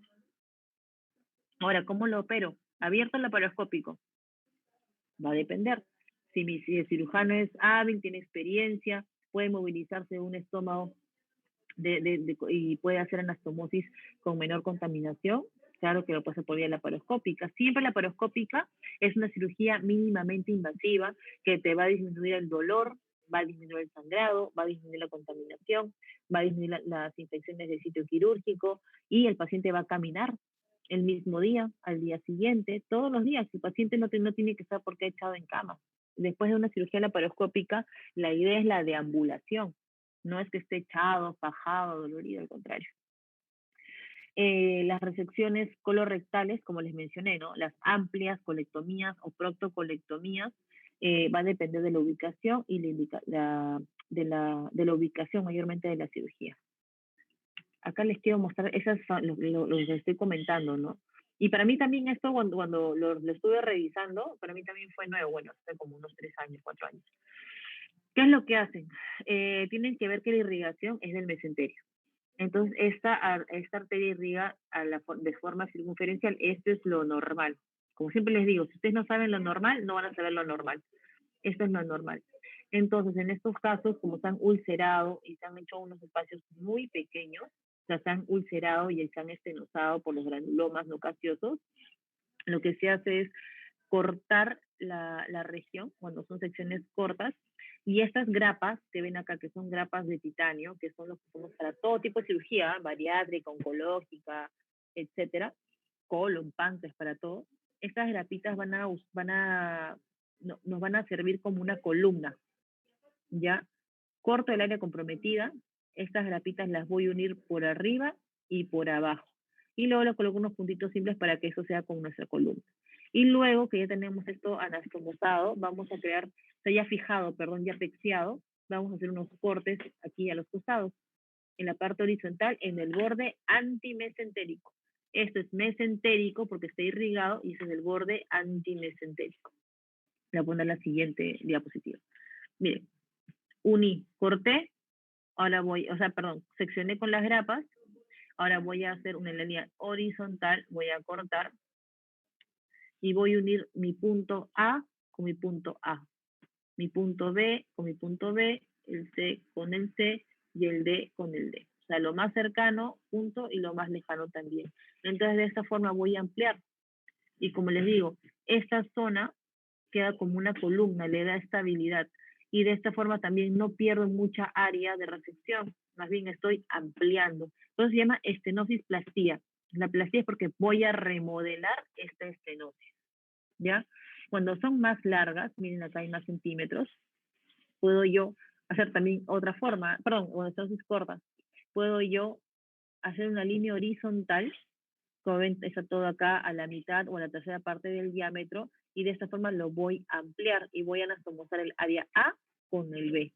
Ahora, ¿cómo lo opero? ¿Abierto o laparoscópico? Va a depender. Si el cirujano es hábil, tiene experiencia, puede movilizarse un estómago y puede hacer anastomosis con menor contaminación, claro que lo puede hacer por vía laparoscópica. Siempre la laparoscópica es una cirugía mínimamente invasiva que te va a disminuir el dolor, va a disminuir el sangrado, va a disminuir la contaminación, va a disminuir las infecciones del sitio quirúrgico y el paciente va a caminar el mismo día, al día siguiente, todos los días. El paciente no tiene que estar porque echado en cama. Después de una cirugía laparoscópica, la idea es la deambulación. No es que esté echado, fajado, dolorido, al contrario. Las resecciones colorectales, como les mencioné, ¿no? Las amplias colectomías o proctocolectomías, va a depender de la ubicación y de la ubicación mayormente de la cirugía. Acá les quiero mostrar, esas son lo que estoy comentando, ¿no? Y para mí también esto, cuando lo estuve revisando, para mí también fue nuevo, bueno, hace como unos 3 años, 4 años. ¿Qué es lo que hacen? Tienen que ver que la irrigación es del mesenterio. Entonces, esta arteria irriga de forma circunferencial, esto es lo normal. Como siempre les digo, si ustedes no saben lo normal, no van a saber lo normal. Esto es lo normal. Entonces, en estos casos, como se han ulcerado y se han hecho unos espacios muy pequeños, o sea, se han ulcerado y se han estenosado por los granulomas no casiosos, lo que se hace es cortar la región cuando son secciones cortas y estas grapas que ven acá, que son grapas de titanio, que son los que usamos para todo tipo de cirugía, bariátrica, oncológica, etcétera, colon, páncreas, para todo, estas grapitas nos van a servir como una columna, ¿ya? Corto el área comprometida, estas grapitas las voy a unir por arriba y por abajo. Y luego le coloco unos puntitos simples para que eso sea con nuestra columna. Y luego que ya tenemos esto anastomosado, vamos a crear, o sea, ya fijado, perdón, ya pexiado, vamos a hacer unos cortes aquí a los costados, en la parte horizontal, en el borde antimesentérico. Esto es mesentérico porque está irrigado y ese es el borde antimesentérico. Voy a poner la siguiente diapositiva. Miren, uní, corté, ahora voy, o sea, perdón, seccioné con las grapas, ahora voy a hacer una línea horizontal, voy a cortar y voy a unir mi punto A con mi punto A, mi punto B con mi punto B, el C con el C y el D con el D. O sea, lo más cercano, punto, y lo más lejano también. Entonces, de esta forma voy a ampliar. Y como les digo, esta zona queda como una columna, le da estabilidad. Y de esta forma también no pierdo mucha área de resección, más bien estoy ampliando. Entonces se llama estenosis plastía. La plastía es porque voy a remodelar esta estenosis, ¿ya? Cuando son más largas, miren acá hay más centímetros, puedo yo hacer también otra forma, perdón, cuando estenosis cortas, puedo yo hacer una línea horizontal, como ven, está todo acá a la mitad o a la tercera parte del diámetro, y de esta forma lo voy a ampliar y voy a anastomosar el área A con el B.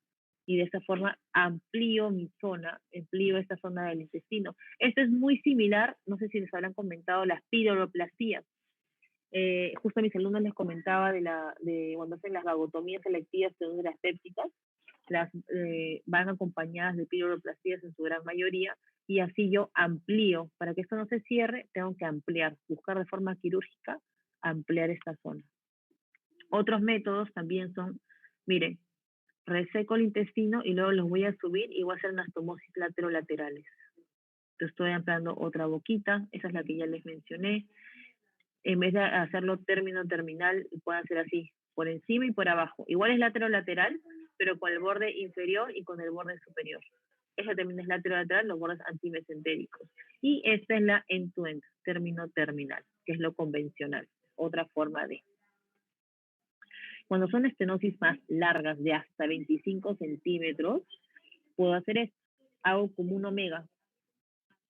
Y de esta forma amplío mi zona, amplío esta zona del intestino. Esto es muy similar, no sé si les habrán comentado, las piroroplastías. Justo a mis alumnos les comentaba de cuando hacen las vagotomías selectivas de las pépticas, van acompañadas de piroroplastías en su gran mayoría, y así yo amplío. Para que esto no se cierre, tengo que ampliar, buscar de forma quirúrgica, ampliar esta zona. Otros métodos también son, miren, reseco el intestino y luego los voy a subir y voy a hacer anastomosis laterolaterales. Estoy ampliando otra boquita, esa es la que ya les mencioné. En vez de hacerlo término-terminal, pueden hacer así, por encima y por abajo. Igual es lateral, pero con el borde inferior y con el borde superior. Esa también es lateral, los bordes antimesentéricos. Y esta es la end-to-end, término-terminal, que es lo convencional, otra forma de. Cuando son estenosis más largas, de hasta 25 centímetros, puedo hacer esto. Hago como un omega.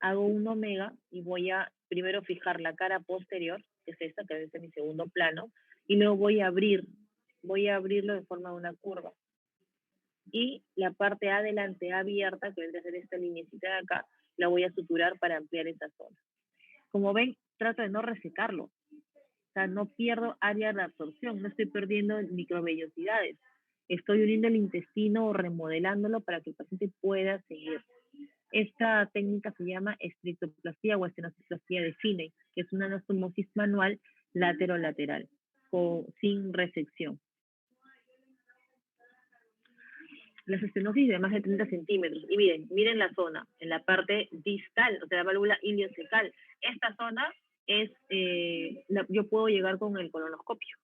Hago un omega y voy a primero fijar la cara posterior, que es esta, que es mi segundo plano, y luego voy a abrirlo de forma de una curva. Y la parte adelante abierta, que vendría a ser esta linecita de acá, la voy a suturar para ampliar esa zona. Como ven, trato de no resecarlo. O sea, no pierdo área de absorción, no estoy perdiendo microvellosidades. Estoy uniendo el intestino o remodelándolo para que el paciente pueda seguir. Esta técnica se llama estrictoplastía o estenosiplastía de Finney, que es una anastomosis manual laterolateral, sin resección. Las estenosis de más de 30 centímetros. Y miren la zona, en la parte distal, o sea, la válvula iliocecal. Esta zona es, yo puedo llegar con el colonoscopio.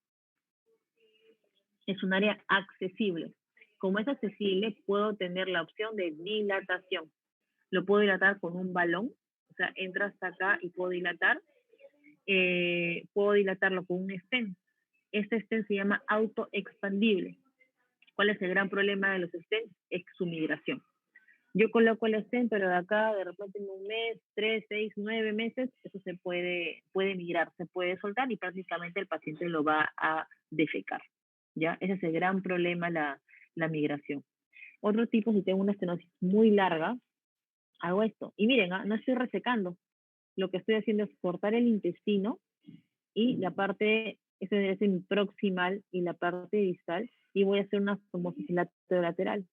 Es un área accesible. Como es accesible, puedo tener la opción de dilatación. Lo puedo dilatar con un balón, o sea, entra hasta acá y puedo dilatar. Puedo dilatarlo con un stent. Este stent se llama autoexpandible. ¿Cuál es el gran problema de los stents? Es su migración. Yo coloco el stent, pero de acá, de repente en un mes, 3, 6, 9 meses, eso se puede migrar, se puede soltar y prácticamente el paciente lo va a defecar. ¿Ya? Ese es el gran problema, la migración. Otro tipo, si tengo una estenosis muy larga, hago esto. Y miren, no estoy resecando. Lo que estoy haciendo es cortar el intestino y la parte, ese es mi proximal y la parte distal, y voy a hacer una anastomosis lateral.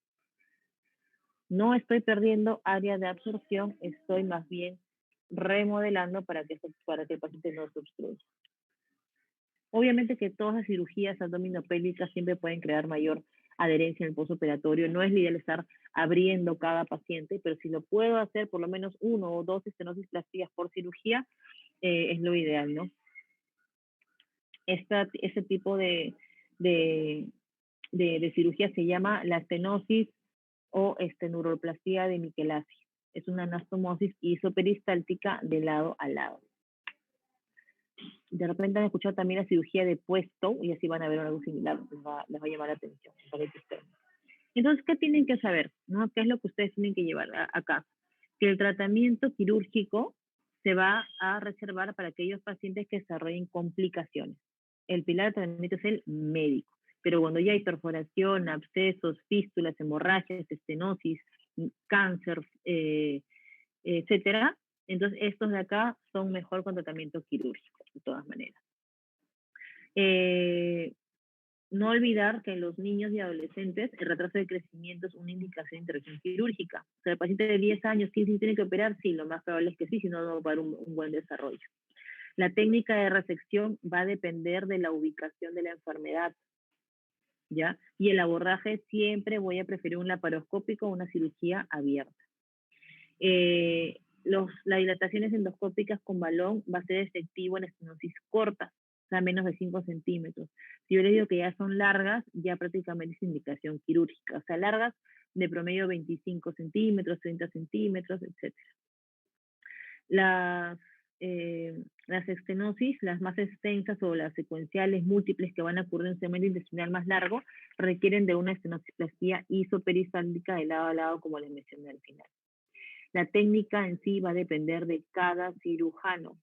No estoy perdiendo área de absorción, estoy más bien remodelando para que el paciente no se obstruya. Obviamente que todas las cirugías abdominopélvicas siempre pueden crear mayor adherencia en el postoperatorio. No es lo ideal estar abriendo cada paciente, pero si lo puedo hacer por lo menos 1 o 2 estenosis plásticas por cirugía, es lo ideal, ¿no? Este tipo de, de cirugía se llama la estenosis o neuroplastia de Michelacci. Es una anastomosis isoperistáltica de lado a lado. De repente han escuchado también la cirugía de puesto y así van a ver algo similar, les va a llamar la atención. Entonces, ¿qué tienen que saber? ¿No? ¿Qué es lo que ustedes tienen que llevar acá? Que el tratamiento quirúrgico se va a reservar para aquellos pacientes que desarrollen complicaciones. El pilar de tratamiento es el médico, pero cuando ya hay perforación, abscesos, fístulas, hemorragias, estenosis, cáncer, etcétera, entonces estos de acá son mejor con tratamiento quirúrgico, de todas maneras. No olvidar que en los niños y adolescentes el retraso de crecimiento es una indicación de intervención quirúrgica. O sea, el paciente de 10 años, ¿sí tiene que operar? Sí, lo más probable es que sí, si no, no va a haber un buen desarrollo. La técnica de resección va a depender de la ubicación de la enfermedad, ¿ya? Y el abordaje siempre voy a preferir un laparoscópico o una cirugía abierta. Las dilataciones endoscópicas con balón va a ser efectivo en estenosis corta, o sea, menos de 5 centímetros. Si yo les digo que ya son largas, ya prácticamente es indicación quirúrgica, o sea, largas de promedio 25 centímetros, 30 centímetros, etc. Las estenosis, las más extensas o las secuenciales múltiples que van a ocurrir en un segmento intestinal más largo, requieren de una estenoplastia isoperistáltica de lado a lado, como les mencioné al final. La técnica en sí va a depender de cada cirujano.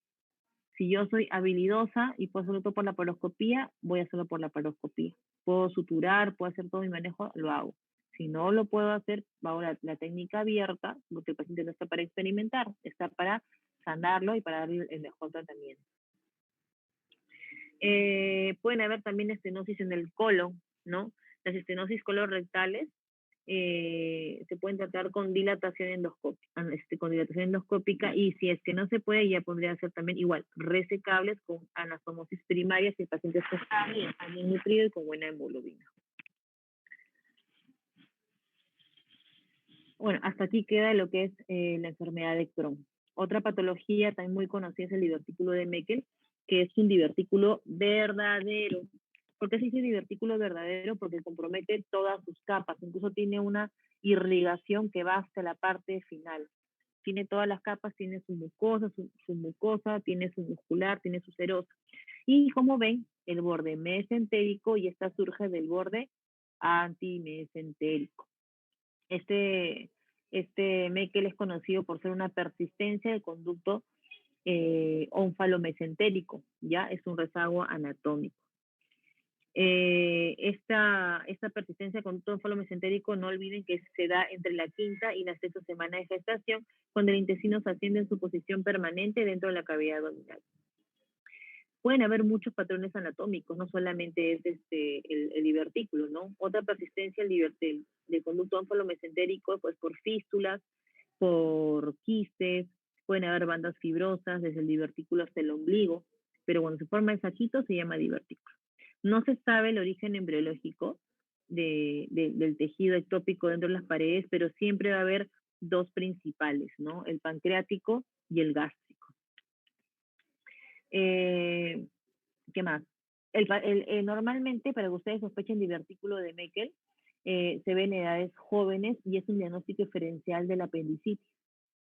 Si yo soy habilidosa y puedo hacerlo todo por la laparoscopía, voy a hacerlo por la laparoscopía. Puedo suturar, puedo hacer todo mi manejo, lo hago. Si no lo puedo hacer, hago la técnica abierta, porque el paciente no está para experimentar, está para sanarlo y para darle el mejor tratamiento. Pueden haber también estenosis en el colon, ¿no? Las estenosis colorectales se pueden tratar con dilatación endoscópica, y si es que no se puede, ya podría ser también igual resecables con anastomosis primaria si el paciente está estable, bien nutrido y con buena hemoglobina. Bueno, hasta aquí queda lo que es la enfermedad de Crohn. Otra patología también muy conocida es el divertículo de Meckel, que es un divertículo verdadero. ¿Por qué se dice divertículo verdadero? Porque compromete todas sus capas, incluso tiene una irrigación que va hasta la parte final. Tiene todas las capas, tiene su mucosa, tiene su muscular, tiene su serosa. Y como ven, el borde mesentérico y esta surge del borde antimesentérico. Este Meckel es conocido por ser una persistencia del conducto ónfalo-mesentérico, ¿ya? Es un rezago anatómico. Esta persistencia con conducto ónfalo-mesentérico, no olviden que se da entre la 5ª y la 6ª semana de gestación, cuando el intestino se asciende en su posición permanente dentro de la cavidad abdominal. Pueden haber muchos patrones anatómicos, no solamente es el divertículo, ¿no? Otra persistencia del conducto ónfalo-mesentérico, pues por fístulas, por quistes, pueden haber bandas fibrosas desde el divertículo hasta el ombligo, pero cuando se forma el saquito se llama divertículo. No se sabe el origen embriológico del tejido ectópico dentro de las paredes, pero siempre va a haber dos principales, ¿no? El pancreático y el gástrico. ¿Qué más? Normalmente, para que ustedes sospechen divertículo de Meckel, se ve en edades jóvenes y es un diagnóstico diferencial de la apendicitis,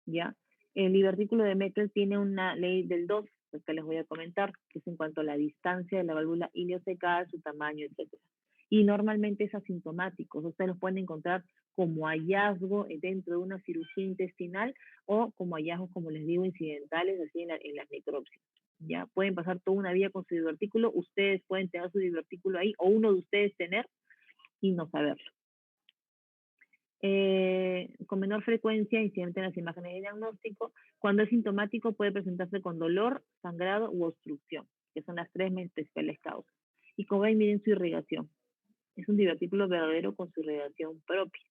¿ya? El divertículo de Meckel tiene una ley del 2, que les voy a comentar, que es en cuanto a la distancia de la válvula ileosecada, su tamaño, etc. Y normalmente es asintomático. Ustedes los pueden encontrar como hallazgo dentro de una cirugía intestinal o como hallazgos, como les digo, incidentales, así en las necropsias. Ya pueden pasar toda una vida con su divertículo, ustedes pueden tener su divertículo ahí, o uno de ustedes tener y no saberlo. Con menor frecuencia, incidente en las imágenes de diagnóstico. Cuando es sintomático puede presentarse con dolor, sangrado u obstrucción, que son las 3 principales causas. Y como ven, miren su irrigación. Es un divertículo verdadero con su irrigación propia.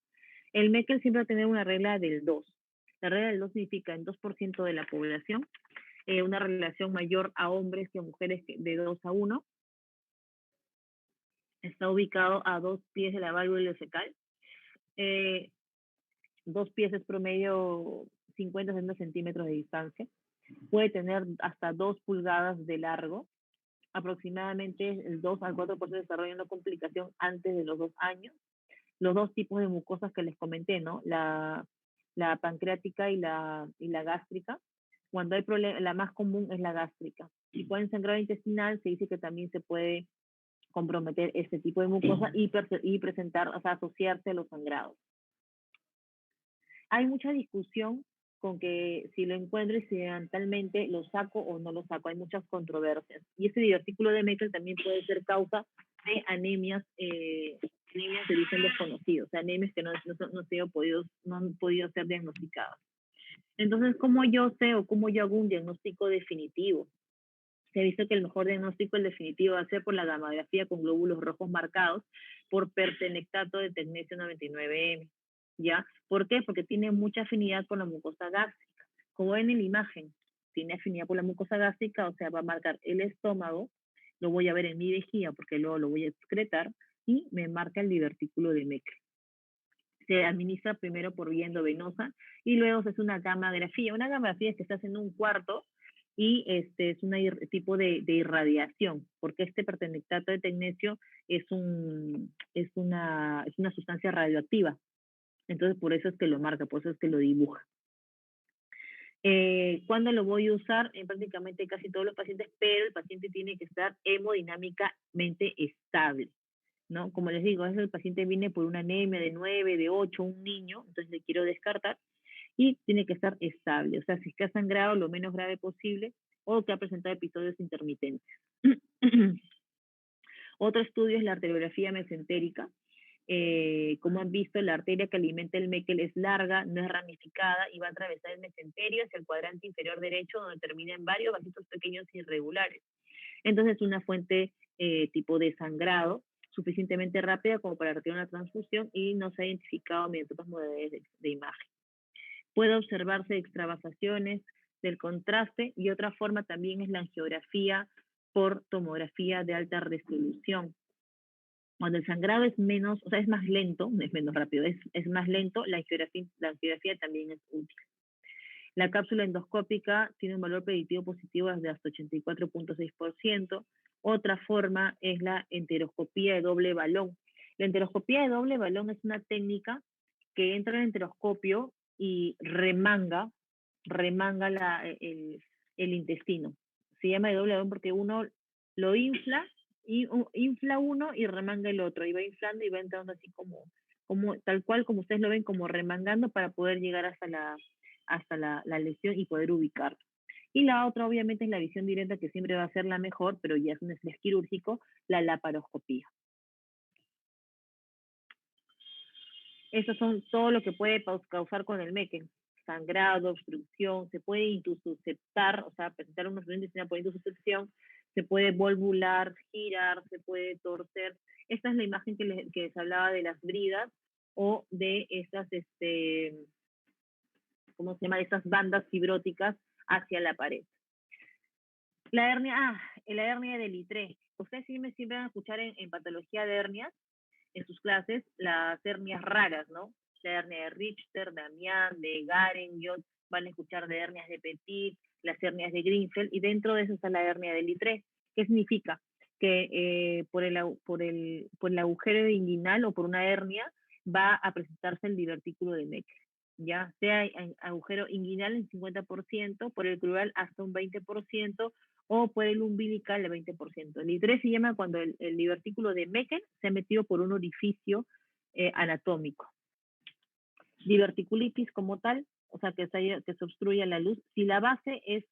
El Meckel siempre va a tener una regla del 2. La regla del 2 significa en 2% de la población, una relación mayor a hombres que a mujeres de 2 a 1, Está ubicado a 2 pies de la válvula ileocecal. 2 pies es promedio 50-60 centímetros de distancia. Puede tener hasta 2 pulgadas de largo. Aproximadamente el 2 al 4% desarrolla una complicación antes de los 2 años. Los dos tipos de mucosas que les comenté, ¿no? La pancreática y la gástrica. Cuando hay problemas, la más común es la gástrica. Si pueden sangrado intestinal, se dice que también se puede comprometer este tipo de mucosa y presentar, o sea, asociarse a los sangrados. Hay mucha discusión con que si lo encuentro accidentalmente lo saco o no lo saco. Hay muchas controversias. Y este divertículo de Meckel también puede ser causa de anemias, anemias de origen desconocido, o sea, anemias que no han podido ser diagnosticadas. Entonces, ¿cómo yo sé o cómo yo hago un diagnóstico definitivo? Se ha visto que el mejor diagnóstico, el definitivo, va a ser por la gamografía con glóbulos rojos marcados por pertenectato de tecnecio 99M. ¿Ya? ¿Por qué? Porque tiene mucha afinidad con la mucosa gástrica. Como ven en la imagen, tiene afinidad por la mucosa gástrica, o sea, va a marcar el estómago, lo voy a ver en mi vejiga porque luego lo voy a excretar, y me marca el divertículo de Meckel. Se administra primero por vía endovenosa y luego se hace una gamografía. Una gamografía es que se hace en un cuarto y es un tipo de irradiación, porque este pertenectato de tecnecio es una sustancia radioactiva. Entonces, por eso es que lo marca, por eso es que lo dibuja. ¿Cuándo lo voy a usar? En prácticamente casi todos los pacientes, pero el paciente tiene que estar hemodinámicamente estable, ¿no? Como les digo, a veces el paciente viene por una anemia de 9, de 8, un niño, entonces le quiero descartar, y tiene que estar estable, o sea, si es que ha sangrado lo menos grave posible o que ha presentado episodios intermitentes. Otro estudio es la arteriografía mesentérica. Como han visto, la arteria que alimenta el Meckel es larga, no es ramificada y va a atravesar el mesenterio hacia el cuadrante inferior derecho, donde termina en varios vasitos pequeños irregulares. Entonces es una fuente tipo de sangrado suficientemente rápida como para requerir una transfusión y no se ha identificado mediante otras modalidades de imagen. Puede observarse extravasaciones del contraste y otra forma también es la angiografía por tomografía de alta resolución. Cuando el sangrado es menos, o sea, es más lento, no es menos rápido, es más lento, la angiografía también es útil. La cápsula endoscópica tiene un valor predictivo positivo desde hasta 84.6%. Otra forma es la enteroscopía de doble balón. La enteroscopía de doble balón es una técnica que entra en el enteroscopio y remanga el intestino. Se llama de doble balón porque uno lo infla, y infla uno y remanga el otro, y va inflando y va entrando así como tal cual como ustedes lo ven, como remangando para poder llegar hasta la lesión y poder ubicarlo. Y la otra, obviamente, es la visión directa, que siempre va a ser la mejor, pero ya es un estrés quirúrgico, la laparoscopía. Eso son todo lo que puede causar con el Meckel. Sangrado, obstrucción, se puede intussusceptar, o sea, presentar una obstrucción por intussuscepción, se puede volvular, girar, se puede torcer. Esta es la imagen que les hablaba de las bridas o de estas, ¿cómo se llama? De estas bandas fibróticas hacia la pared. La hernia de Littré. Ustedes siempre van a escuchar en patología de hernias, en sus clases, las hernias raras, ¿no? La hernia de Richter, de Amiens, de Garengiot, van a escuchar de hernias de Petit, las hernias de Grinfeld, y dentro de eso está la hernia de Littré. ¿Qué significa? Que por el agujero inguinal o por una hernia va a presentarse el divertículo de Meckel. Ya sea en agujero inguinal en 50%, por el crural hasta un 20%, o por el umbilical el 20%. El Littré se llama cuando el divertículo de Meckel se ha metido por un orificio anatómico. Diverticulitis como tal, o sea, que se obstruya la luz. Si la base es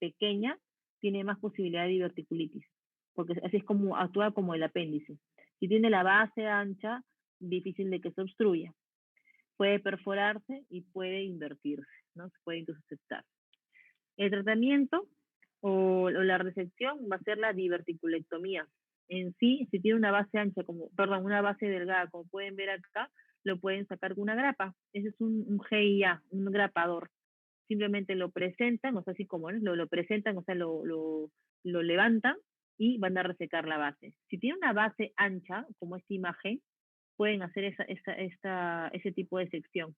pequeña, tiene más posibilidad de diverticulitis, porque así es como actúa como el apéndice. Si tiene la base ancha, difícil de que se obstruya. Puede perforarse y puede invertirse, ¿no? Se puede intussusceptar. El tratamiento o la resección va a ser la diverticulectomía. En sí, si tiene una base ancha, una base delgada, como pueden ver acá, lo pueden sacar con una grapa. Ese es un GIA, un grapador. Simplemente lo presentan, o sea, así como lo presentan, o sea, lo levantan y van a resecar la base. Si tiene una base ancha, como esta imagen, pueden hacer ese tipo de sección.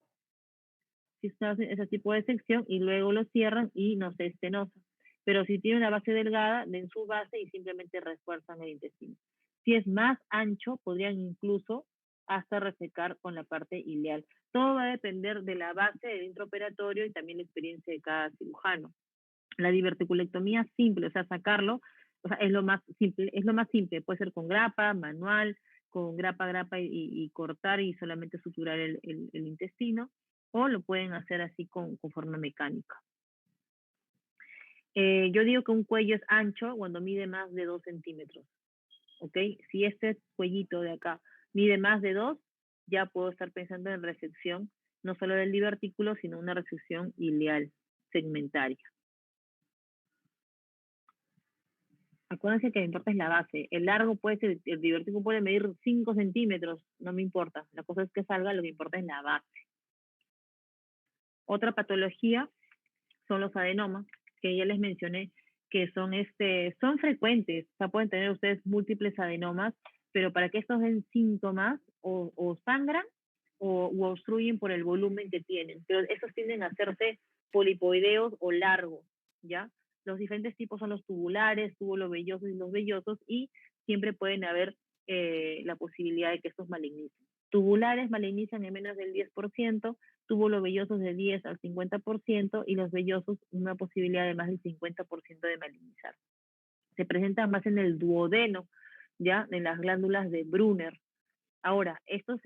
Si hacen ese tipo de sección y luego lo cierran y no se estenosa. Pero si tiene una base delgada, den su base y simplemente refuerzan el intestino. Si es más ancho, podrían incluso hasta resecar con la parte ileal. Todo va a depender de la base del intraoperatorio y también la experiencia de cada cirujano. La diverticulectomía simple, o sea, sacarlo, o sea, es lo más simple, puede ser con grapa, manual, con grapa y cortar y solamente suturar el intestino, o lo pueden hacer así con forma mecánica. Yo digo que un cuello es ancho cuando mide más de 2 centímetros, ¿ok? Si este cuellito de acá mide más de 2, ya puedo estar pensando en resección, no solo del divertículo, sino una resección ileal, segmentaria. Acuérdense que me importa es la base. El largo puede ser, el divertículo puede medir 5 centímetros, no me importa. La cosa es que salga, lo que importa es la base. Otra patología son los adenomas, que ya les mencioné, que son frecuentes. O sea, pueden tener ustedes múltiples adenomas, pero para que estos den síntomas, o sangran o obstruyen por el volumen que tienen. Pero esos tienden a hacerse polipoideos o largos, ¿ya? Los diferentes tipos son los tubulares, tubulovellosos y los vellosos, y siempre pueden haber la posibilidad de que estos malignizan. Tubulares malignizan en menos del 10%, tubulovellosos de 10 al 50% y los vellosos una posibilidad de más del 50% de malignizar. Se presentan más en el duodeno, ya en las glándulas de Brunner. Ahora, estos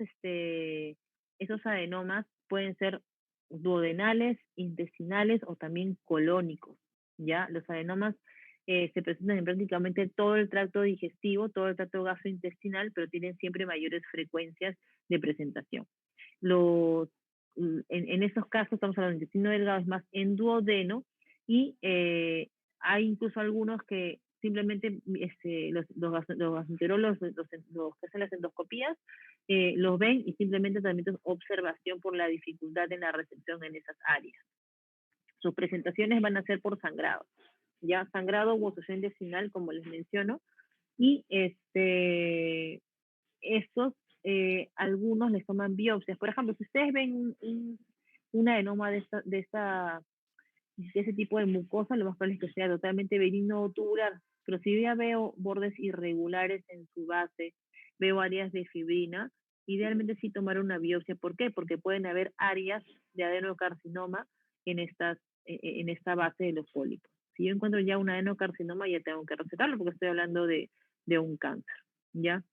adenomas pueden ser duodenales, intestinales o también colónicos, ¿ya? Los adenomas se presentan en prácticamente todo el tracto digestivo, todo el tracto gastrointestinal, pero tienen siempre mayores frecuencias de presentación. En esos casos estamos hablando de intestino delgado, es más en duodeno, y hay incluso algunos que simplemente los gastroenterólogos, los que hacen las endoscopías, los ven y simplemente también es observación por la dificultad en la recepción en esas áreas. Sus presentaciones van a ser por sangrado, ya sangrado u obstrucción intestinal, como les menciono, y estos algunos les toman biopsias. Por ejemplo, si ustedes ven un adenoma de ese tipo de mucosa, lo más probable es que sea totalmente benigno o tubular. Pero si yo ya veo bordes irregulares en su base, veo áreas de fibrina, idealmente sí tomar una biopsia. ¿Por qué? Porque pueden haber áreas de adenocarcinoma en esta base de los pólipos. Si yo encuentro ya un adenocarcinoma, ya tengo que recetarlo porque estoy hablando de un cáncer, ¿ya?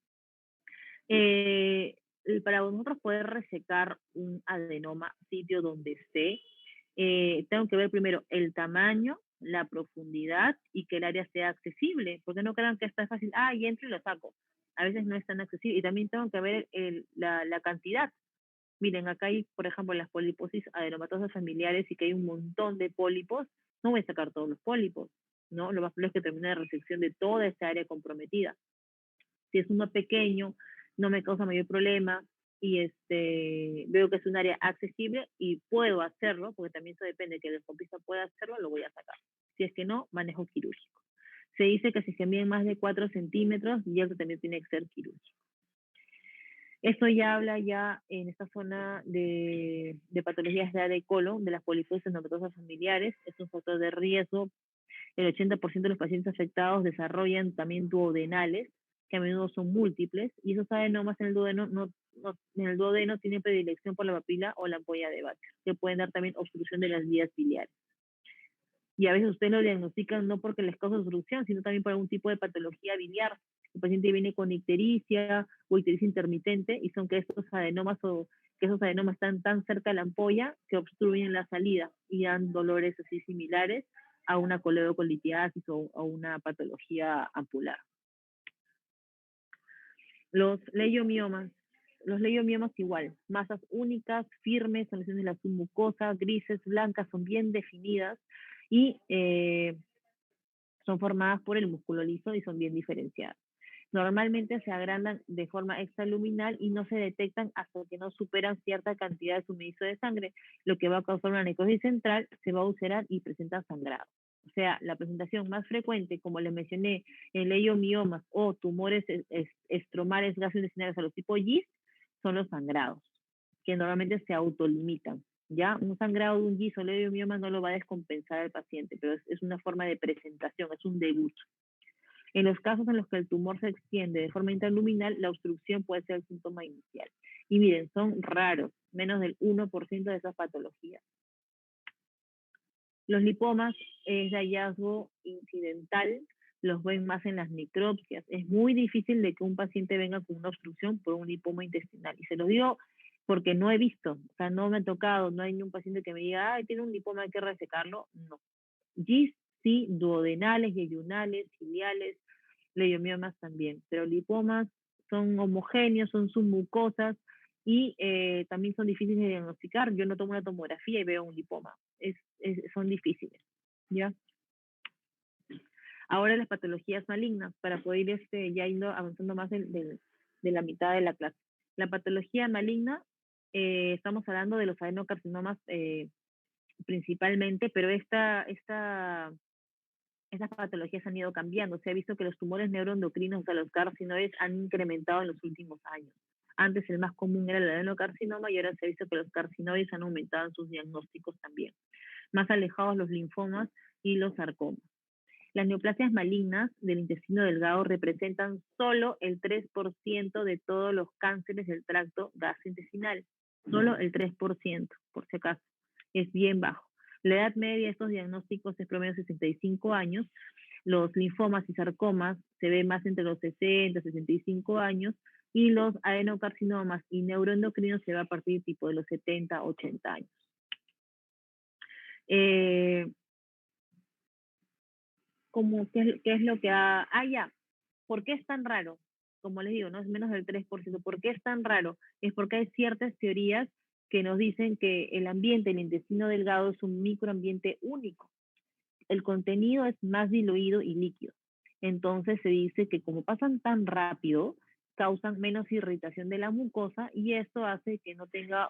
Para nosotros poder resecar un adenoma, sitio donde esté, tengo que ver primero el tamaño, la profundidad y que el área sea accesible, porque no crean que está fácil, y entro y lo saco. A veces no es tan accesible. Y también tengo que ver la cantidad. Miren, acá hay, por ejemplo, las poliposis adenomatosas familiares y que hay un montón de pólipos. No voy a sacar todos los pólipos, ¿no? Lo más probable es que termine la resección de toda esa área comprometida. Si es uno pequeño, no me causa mayor problema y veo que es un área accesible y puedo hacerlo, porque también eso depende de que el endoscopista pueda hacerlo, lo voy a sacar. Si es que no, manejo quirúrgico. Se dice que si se miden más de 4 centímetros, y eso también tiene que ser quirúrgico. Esto ya habla ya en esta zona de patologías de colon, de las poliposis adenomatosas familiares. Es un factor de riesgo. El 80% de los pacientes afectados desarrollan también duodenales, que a menudo son múltiples, y esos adenomas en el duodeno tienen predilección por la papila o la ampolla de Bacher, que pueden dar también obstrucción de las vías biliares. Y a veces ustedes lo diagnostican no porque les causa obstrucción, sino también por algún tipo de patología biliar. El paciente viene con ictericia o ictericia intermitente, y son que esos adenomas están tan cerca de la ampolla que obstruyen la salida y dan dolores así similares a una coledocolitiasis o a una patología ampular. Los leiomiomas igual, masas únicas, firmes, son lesiones de la submucosa, grises, blancas, son bien definidas y son formadas por el músculo liso y son bien diferenciadas. Normalmente se agrandan de forma extraluminal y no se detectan hasta que no superan cierta cantidad de suministro de sangre, lo que va a causar una necrosis central, se va a ulcerar y presenta sangrado. O sea, la presentación más frecuente, como les mencioné, en leiomiomas o tumores estromales gastrointestinales a los tipo GIST, son los sangrados, que normalmente se autolimitan. ¿Ya? Un sangrado de un GIST o leiomioma no lo va a descompensar al paciente, pero es una forma de presentación, es un debut. En los casos en los que el tumor se extiende de forma intraluminal, la obstrucción puede ser el síntoma inicial. Y miren, son raros, menos del 1% de esas patologías. Los lipomas es de hallazgo incidental, los ven más en las necropsias. Es muy difícil de que un paciente venga con una obstrucción por un lipoma intestinal. Y se lo digo porque no he visto, o sea, no me ha tocado, no hay ni un paciente que me diga, ay, tiene un lipoma, hay que resecarlo. No. GIST sí, duodenales, yeyunales, ciliales, leiomiomas también, pero lipomas son homogéneos, son submucosas y también son difíciles de diagnosticar. Yo no tomo una tomografía y veo un lipoma, son difíciles, ¿ya? Ahora las patologías malignas, para poder ir ya yendo avanzando más de la mitad de la clase. La patología maligna, estamos hablando de los adenocarcinomas principalmente, pero estas patologías han ido cambiando. Se ha visto que los tumores neuroendocrinos, o sea, los carcinoides, han incrementado en los últimos años. Antes el más común era el adenocarcinoma y ahora se ha visto que los carcinoides han aumentado en sus diagnósticos también. Más alejados los linfomas y los sarcomas. Las neoplasias malignas del intestino delgado representan solo el 3% de todos los cánceres del tracto gastrointestinal. Solo el 3%, por si acaso. Es bien bajo. La edad media de estos diagnósticos es promedio 65 años. Los linfomas y sarcomas se ven más entre los 60 y 65 años. Y los adenocarcinomas y neuroendocrinos se va a partir tipo de los 70, 80 años. ¿Qué es lo que ha... ya, ¿por qué es tan raro? Como les digo, no es menos del 3%. ¿Por qué es tan raro? Es porque hay ciertas teorías que nos dicen que el ambiente, el intestino delgado, es un microambiente único. El contenido es más diluido y líquido. Entonces se dice que como pasan tan rápido, causan menos irritación de la mucosa y esto hace que no tenga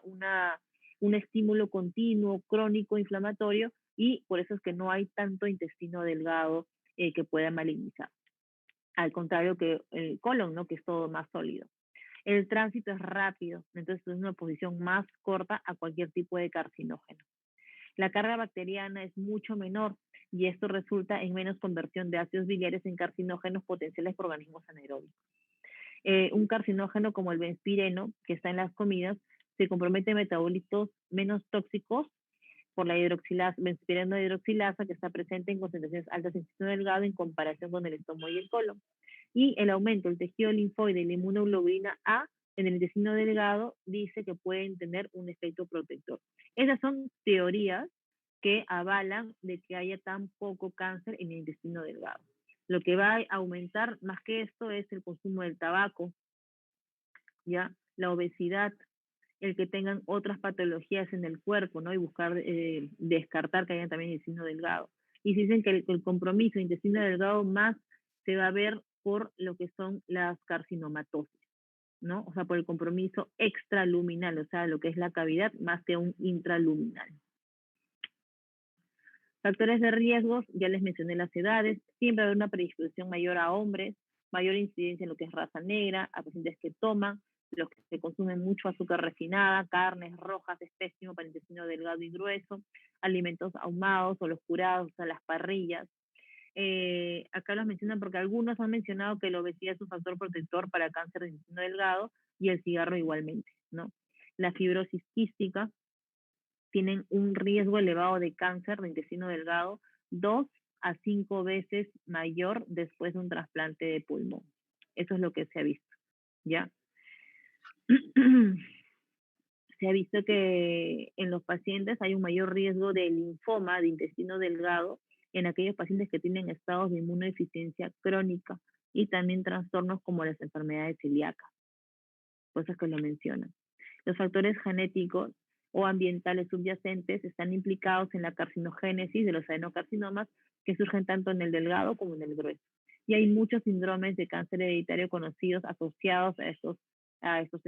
un estímulo continuo, crónico, inflamatorio, y por eso es que no hay tanto intestino delgado que pueda malignizar. Al contrario que el colon, ¿no? Que es todo más sólido. El tránsito es rápido, entonces es una posición más corta a cualquier tipo de carcinógeno. La carga bacteriana es mucho menor y esto resulta en menos conversión de ácidos biliares en carcinógenos potenciales por organismos anaeróbicos. Un carcinógeno como el benzpireno, que está en las comidas, se compromete metabolitos menos tóxicos por la benzpireno hidroxilasa, que está presente en concentraciones altas en el intestino delgado en comparación con el estómago y el colon. Y el aumento del tejido linfoide y la inmunoglobulina A en el intestino delgado dice que pueden tener un efecto protector. Esas son teorías que avalan de que haya tan poco cáncer en el intestino delgado. Lo que va a aumentar más que esto es el consumo del tabaco, ¿ya? La obesidad, el que tengan otras patologías en el cuerpo, ¿no? Y buscar descartar que hayan también intestino delgado. Y se dicen que el compromiso de intestino delgado más se va a ver por lo que son las carcinomatosis, ¿no? O sea, por el compromiso extraluminal, o sea, lo que es la cavidad más que un intraluminal. Factores de riesgos, ya les mencioné las edades, siempre hay una predisposición mayor a hombres, mayor incidencia en lo que es raza negra, a pacientes que toman, los que consumen mucho azúcar refinada, carnes rojas, es pésimo para el intestino delgado y grueso, alimentos ahumados o los curados, o sea, las parrillas. Acá los mencionan porque algunos han mencionado que la obesidad es un factor protector para cáncer de intestino delgado y el cigarro igualmente, ¿no? La fibrosis quística, tienen un riesgo elevado de cáncer de intestino delgado 2 a 5 veces mayor después de un trasplante de pulmón. Eso es lo que se ha visto, ¿ya? Se ha visto que en los pacientes hay un mayor riesgo de linfoma de intestino delgado en aquellos pacientes que tienen estados de inmunodeficiencia crónica y también trastornos como las enfermedades celíacas, cosas que lo mencionan. Los factores genéticos o ambientales subyacentes están implicados en la carcinogénesis de los adenocarcinomas que surgen tanto en el delgado como en el grueso. Y hay muchos síndromes de cáncer hereditario conocidos asociados a estos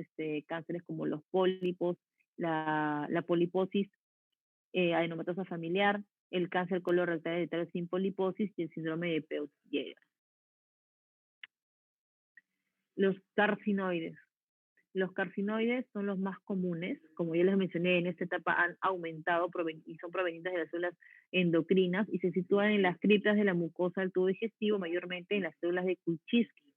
cánceres como los pólipos, la poliposis adenomatosa familiar, el cáncer colorectal hereditario sin poliposis y el síndrome de Peutz-Jeghers. Los carcinoides. Los carcinoides son los más comunes, como ya les mencioné, en esta etapa han aumentado y son provenientes de las células endocrinas y se sitúan en las criptas de la mucosa del tubo digestivo, mayormente en las células de Kuczynski,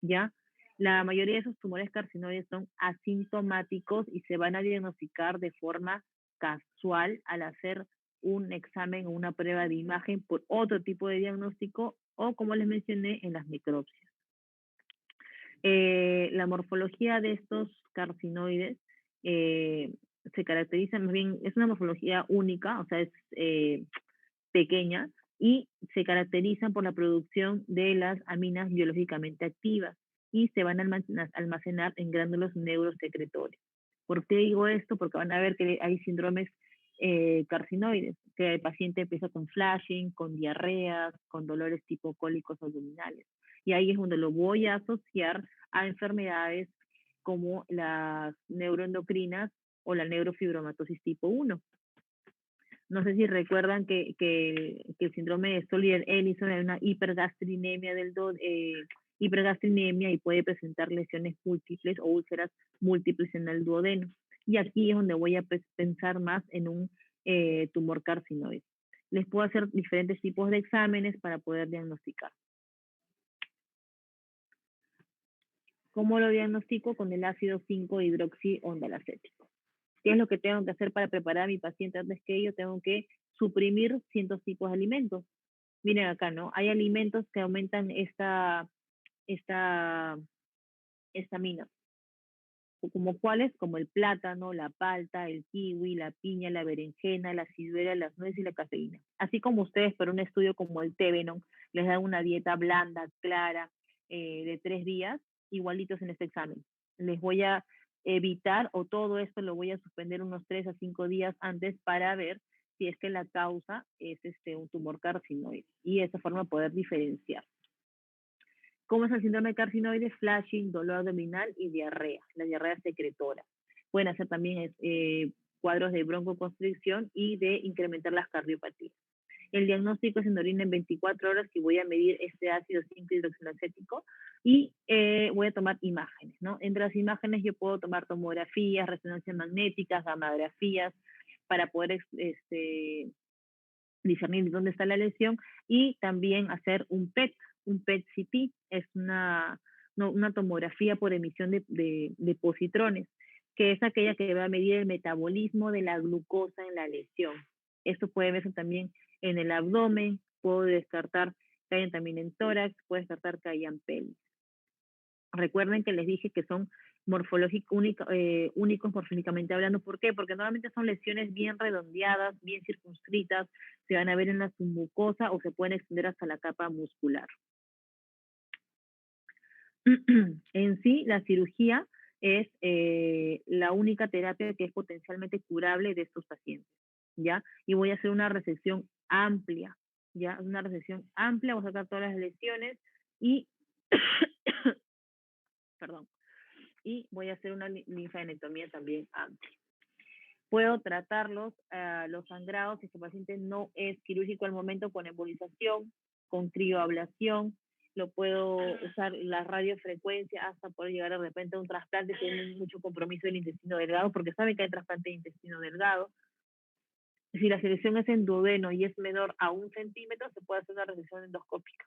¿ya? La mayoría de esos tumores carcinoides son asintomáticos y se van a diagnosticar de forma casual al hacer un examen o una prueba de imagen por otro tipo de diagnóstico o, como les mencioné, en las necropsias. La morfología de estos carcinoides se caracteriza, más bien, es una morfología única, o sea, es pequeña, y se caracterizan por la producción de las aminas biológicamente activas y se van a almacenar en glándulos neurosecretores. ¿Por qué digo esto? Porque van a ver que hay síndromes carcinoides, que el paciente empieza con flashing, con diarreas, con dolores tipo cólicos abdominales. Y ahí es donde lo voy a asociar a enfermedades como las neuroendocrinas o la neurofibromatosis tipo 1. No sé si recuerdan que el síndrome de Solier-Ellison es una hipergastrinemia hipergastrinemia y puede presentar lesiones múltiples o úlceras múltiples en el duodeno. Y aquí es donde voy a pensar más en un tumor carcinoide. Les puedo hacer diferentes tipos de exámenes para poder diagnosticar. ¿Cómo lo diagnostico? Con el ácido 5-hidroxiondalacético. ¿Qué es lo que tengo que hacer para preparar a mi paciente antes que ello? Tengo que suprimir ciertos tipos de alimentos. Miren acá, ¿no? Hay alimentos que aumentan esta mina. ¿Como cuáles? Como el plátano, la palta, el kiwi, la piña, la berenjena, la ciruela, las nueces y la cafeína. Así como ustedes, para un estudio como el Tevenon, les dan una dieta blanda, clara, de 3 días, igualitos en este examen. Les voy a evitar, o todo esto lo voy a suspender unos 3 a 5 días antes para ver si es que la causa es un tumor carcinoide y de esa forma poder diferenciar. ¿Cómo es el síndrome carcinoide? Flashing, dolor abdominal y diarrea, la diarrea secretora. Pueden hacer también cuadros de broncoconstricción y de incrementar las cardiopatías. El diagnóstico es en orina en 24 horas y voy a medir este ácido 5-hidroxilacético y voy a tomar imágenes, ¿no? Entre las imágenes yo puedo tomar tomografías, resonancias magnéticas, gamografías, para poder discernir dónde está la lesión y también hacer un PET-CT, es una tomografía por emisión de positrones, que es aquella que va a medir el metabolismo de la glucosa en la lesión. Esto puede verse también en el abdomen, puedo descartar que hayan también en tórax, puedo descartar que hayan pelvis. Recuerden que les dije que son únicos morfológicamente hablando. ¿Por qué? Porque normalmente son lesiones bien redondeadas, bien circunscritas, se van a ver en la submucosa o se pueden extender hasta la capa muscular. En sí, la cirugía es la única terapia que es potencialmente curable de estos pacientes, ¿ya? Y voy a hacer una resección amplia, ¿ya? Una resección amplia, voy a sacar todas las lesiones y perdón, y voy a hacer una linfadenectomía también amplia. Puedo tratarlos, los sangrados, si este paciente no es quirúrgico al momento, con embolización, con crioablación, lo puedo usar la radiofrecuencia hasta poder llegar de repente a un trasplante si hay mucho compromiso del intestino delgado, porque saben que hay trasplante de intestino delgado. Si la selección es en duodeno y es menor a 1 centímetro, se puede hacer una resección endoscópica.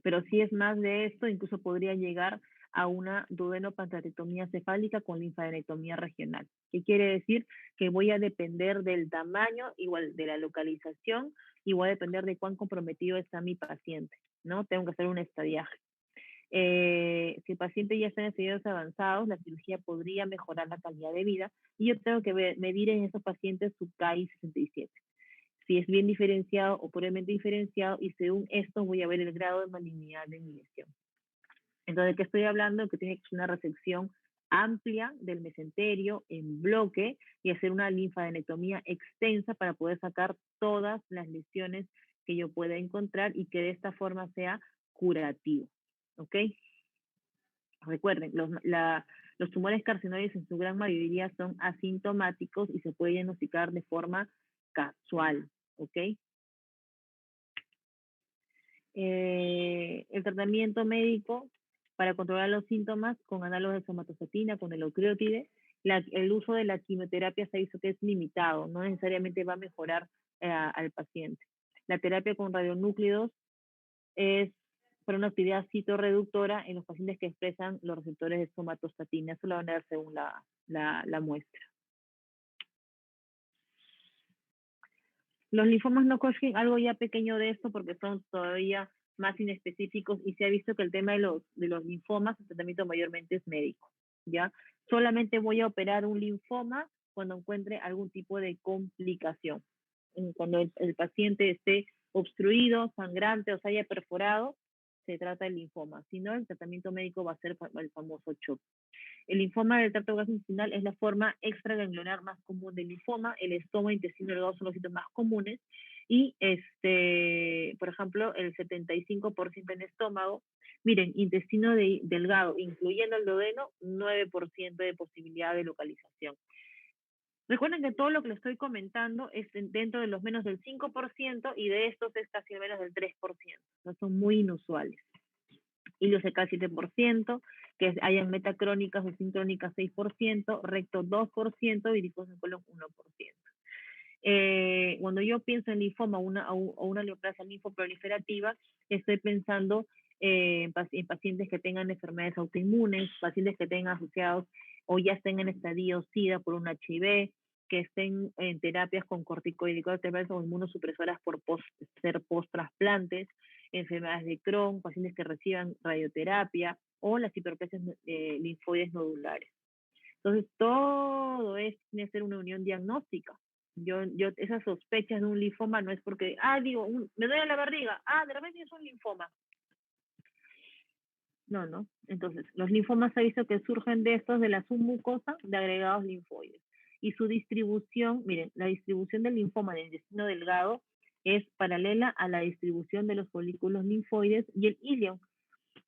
Pero si es más de esto, incluso podría llegar a una duodenopancreatectomía cefálica con linfadenectomía regional. ¿Qué quiere decir? Que voy a depender del tamaño, igual de la localización, y voy a depender de cuán comprometido está mi paciente, ¿no? Tengo que hacer un estadiaje. Si el paciente ya está en estadios avanzados, la cirugía podría mejorar la calidad de vida y yo tengo que medir en esos pacientes su KI 67. Si es bien diferenciado o pobremente diferenciado, y según esto voy a ver el grado de malignidad de mi lesión. Entonces, ¿de qué estoy hablando? Que tiene que ser una resección amplia del mesenterio en bloque y hacer una linfadenectomía extensa para poder sacar todas las lesiones que yo pueda encontrar y que de esta forma sea curativo. ¿Ok? Recuerden, los tumores carcinoides en su gran mayoría son asintomáticos y se pueden diagnosticar de forma casual. ¿ok? El tratamiento médico para controlar los síntomas con análogos de somatostatina, con el ocreotide, el uso de la quimioterapia se ha visto que es limitado, no necesariamente va a mejorar al paciente. La terapia con radionúclidos es para una actividad citorreductora en los pacientes que expresan los receptores de somatostatina. Eso lo van a ver según la muestra. Los linfomas no Hodgkin, algo ya pequeño de esto porque son todavía más inespecíficos y se ha visto que el tema de los linfomas, el tratamiento mayormente es médico, ¿ya? Solamente voy a operar un linfoma cuando encuentre algún tipo de complicación. Cuando el paciente esté obstruido, sangrante o se haya perforado, se trata el linfoma. Si no, el tratamiento médico va a ser el famoso CHOP. El linfoma del tracto gastrointestinal es la forma extraganglionar más común del linfoma. El estómago, intestino y delgado son los sitios más comunes. Y, por ejemplo, el 75% en estómago. Miren, intestino delgado, incluyendo el duodeno, 9% de posibilidad de localización. Recuerden que todo lo que les estoy comentando es dentro de los menos del 5% y de estos es casi menos del 3%. No son muy inusuales. Ileocecal 7%, que hayan metacrónicas o sincrónicas 6%, recto 2%, viricosa en colon 1%. Cuando yo pienso en linfoma o una neoplasia linfoproliferativa, estoy pensando en pacientes que tengan enfermedades autoinmunes, pacientes que tengan asociados o ya estén en estadio SIDA por un HIV, que estén en terapias con corticoides o inmunosupresoras por ser post-trasplantes, enfermedades de Crohn, pacientes que reciban radioterapia o las hiperplasias linfoides nodulares. Entonces, todo es, tiene que ser una unión diagnóstica. Esas sospechas de un linfoma no es porque, me duele la barriga, de repente es un linfoma. No. Entonces, los linfomas se ha visto que surgen de la submucosa de agregados linfoides. Y su distribución, miren, la distribución del linfoma del intestino delgado es paralela a la distribución de los folículos linfoides y el ilion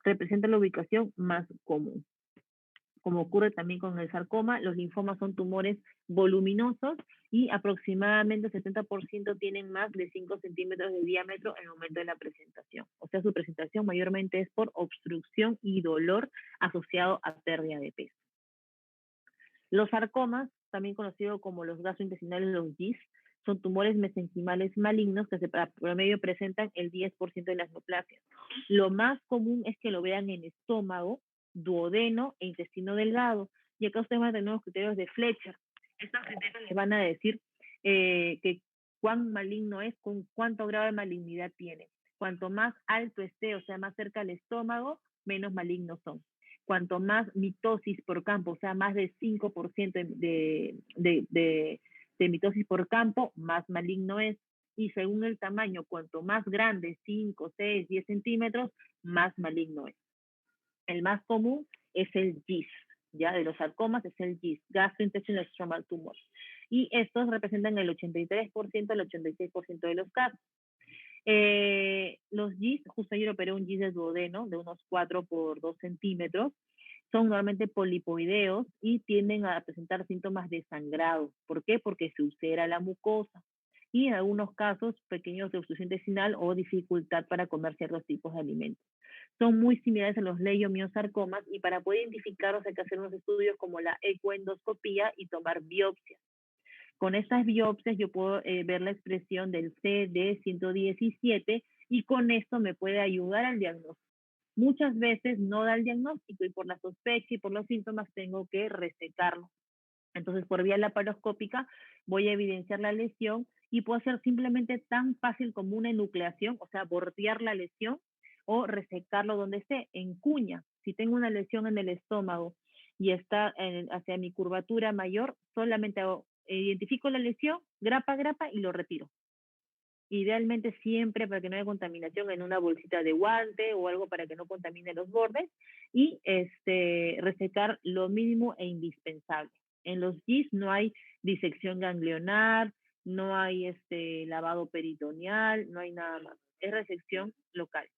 representa la ubicación más común. Como ocurre también con el sarcoma, los linfomas son tumores voluminosos y aproximadamente 70% tienen más de 5 centímetros de diámetro en el momento de la presentación. O sea, su presentación mayormente es por obstrucción y dolor asociado a pérdida de peso. Los sarcomas, también conocidos como los gastrointestinales, los GIS, son tumores mesenquimales malignos que por promedio presentan el 10% de las neoplasias. Lo más común es que lo vean en estómago, duodeno e intestino delgado. Y acá ustedes van a tener los criterios de Fletcher. Estos criterios les van a decir que cuán maligno es, con cuánto grado de malignidad tiene. Cuanto más alto esté, o sea, más cerca al estómago, menos malignos son. Cuanto más mitosis por campo, o sea, más de 5% de mitosis por campo, más maligno es. Y según el tamaño, cuanto más grande, 5, 6, 10 centímetros, más maligno es. El más común es el GIS, ¿ya? De los sarcomas es el GIS, Gastrointestinal Stromal Tumor. Y estos representan el 83% al 86% de los casos. Los GIS, justo ayer operé un GIS de duodeno de unos 4 por 2 centímetros, son normalmente polipoideos y tienden a presentar síntomas de sangrado. ¿Por qué? Porque se ulcera la mucosa. Y en algunos casos, pequeños de obstrucción intestinal o dificultad para comer ciertos tipos de alimentos. Son muy similares a los leiomiosarcomas y para poder identificarlos hay que hacer unos estudios como la ecoendoscopía y tomar biopsias. Con estas biopsias yo puedo ver la expresión del CD117 y con esto me puede ayudar al diagnóstico. Muchas veces no da el diagnóstico y por la sospecha y por los síntomas tengo que resecarlo. Entonces, por vía laparoscópica voy a evidenciar la lesión y puedo hacer simplemente tan fácil como una enucleación, o sea, bordear la lesión o resecarlo donde esté, en cuña. Si tengo una lesión en el estómago y está hacia mi curvatura mayor, solamente identifico la lesión, grapa a grapa y lo retiro. Idealmente siempre para que no haya contaminación en una bolsita de guante o algo para que no contamine los bordes y resecar lo mínimo e indispensable. En los GIS no hay disección ganglionar, no hay lavado peritoneal, no hay nada más. Es resección local.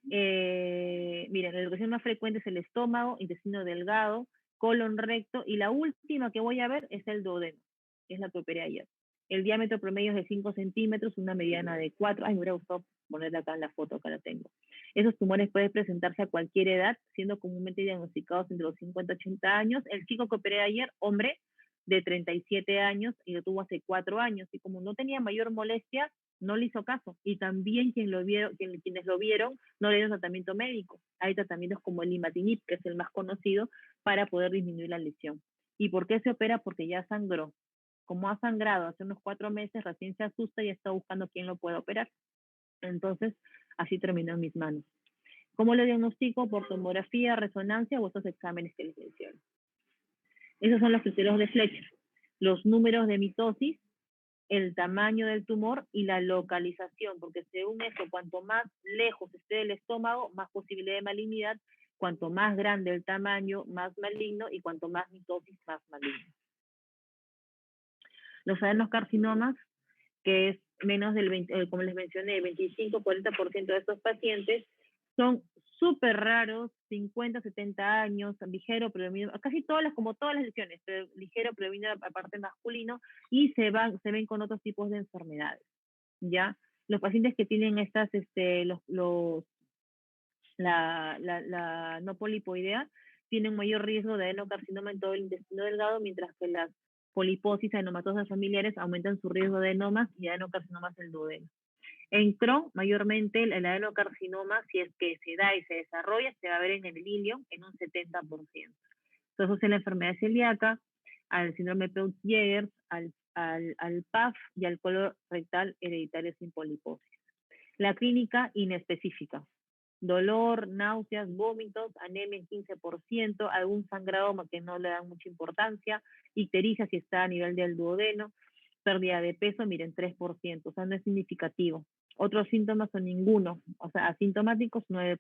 Miren, la educación más frecuente es el estómago, intestino delgado, colon recto y la última que voy a ver es el duodeno, que es la que operé ayer. El diámetro promedio es de 5 centímetros, una mediana de 4. Ay, me hubiera gustado ponerla acá en la foto, acá la tengo. Esos tumores pueden presentarse a cualquier edad, siendo comúnmente diagnosticados entre los 50 y 80 años. El chico que operé ayer, hombre, de 37 años, y lo tuvo hace 4 años, y como no tenía mayor molestia, no le hizo caso. Y también quienes lo vieron no le dieron tratamiento médico. Hay tratamientos como el imatinib, que es el más conocido, para poder disminuir la lesión. ¿Y por qué se opera? Porque ya sangró. Como ha sangrado hace unos 4 meses, recién se asusta y está buscando quién lo pueda operar. Entonces, así terminó en mis manos. ¿Cómo lo diagnostico? Por tomografía, resonancia o estos exámenes que les menciono. Esos son los criterios de Fletcher. Los números de mitosis, el tamaño del tumor y la localización, porque según eso, cuanto más lejos esté del estómago, más posibilidad de malignidad, cuanto más grande el tamaño, más maligno, y cuanto más mitosis, más maligno. Los adenocarcinomas, que es menos del 20, como les mencioné, 25-40% de estos pacientes, son súper raros, 50, 70 años, ligero predominio, casi todas como todas las lesiones, pero ligero predominio aparte masculino, y se ven con otros tipos de enfermedades, ¿ya? Los pacientes que tienen estas, la no polipoidea, tienen mayor riesgo de adenocarcinoma en todo el intestino delgado, mientras que las poliposis adenomatosas familiares aumentan su riesgo de adenomas y adenocarcinomas del duodeno. En Crohn, mayormente el adenocarcinoma, si es que se da y se desarrolla, se va a ver en el ilion en un 70%. Se asocia a la enfermedad celíaca, al síndrome Peutz-Jeghers, al PAF y al colon rectal hereditario sin poliposis. La clínica inespecífica. Dolor, náuseas, vómitos, anemia en 15%, algún sangrado que no le dan mucha importancia, ictericia si está a nivel del duodeno, pérdida de peso, miren, 3%, o sea, no es significativo. Otros síntomas son ninguno, o sea, asintomáticos 9%.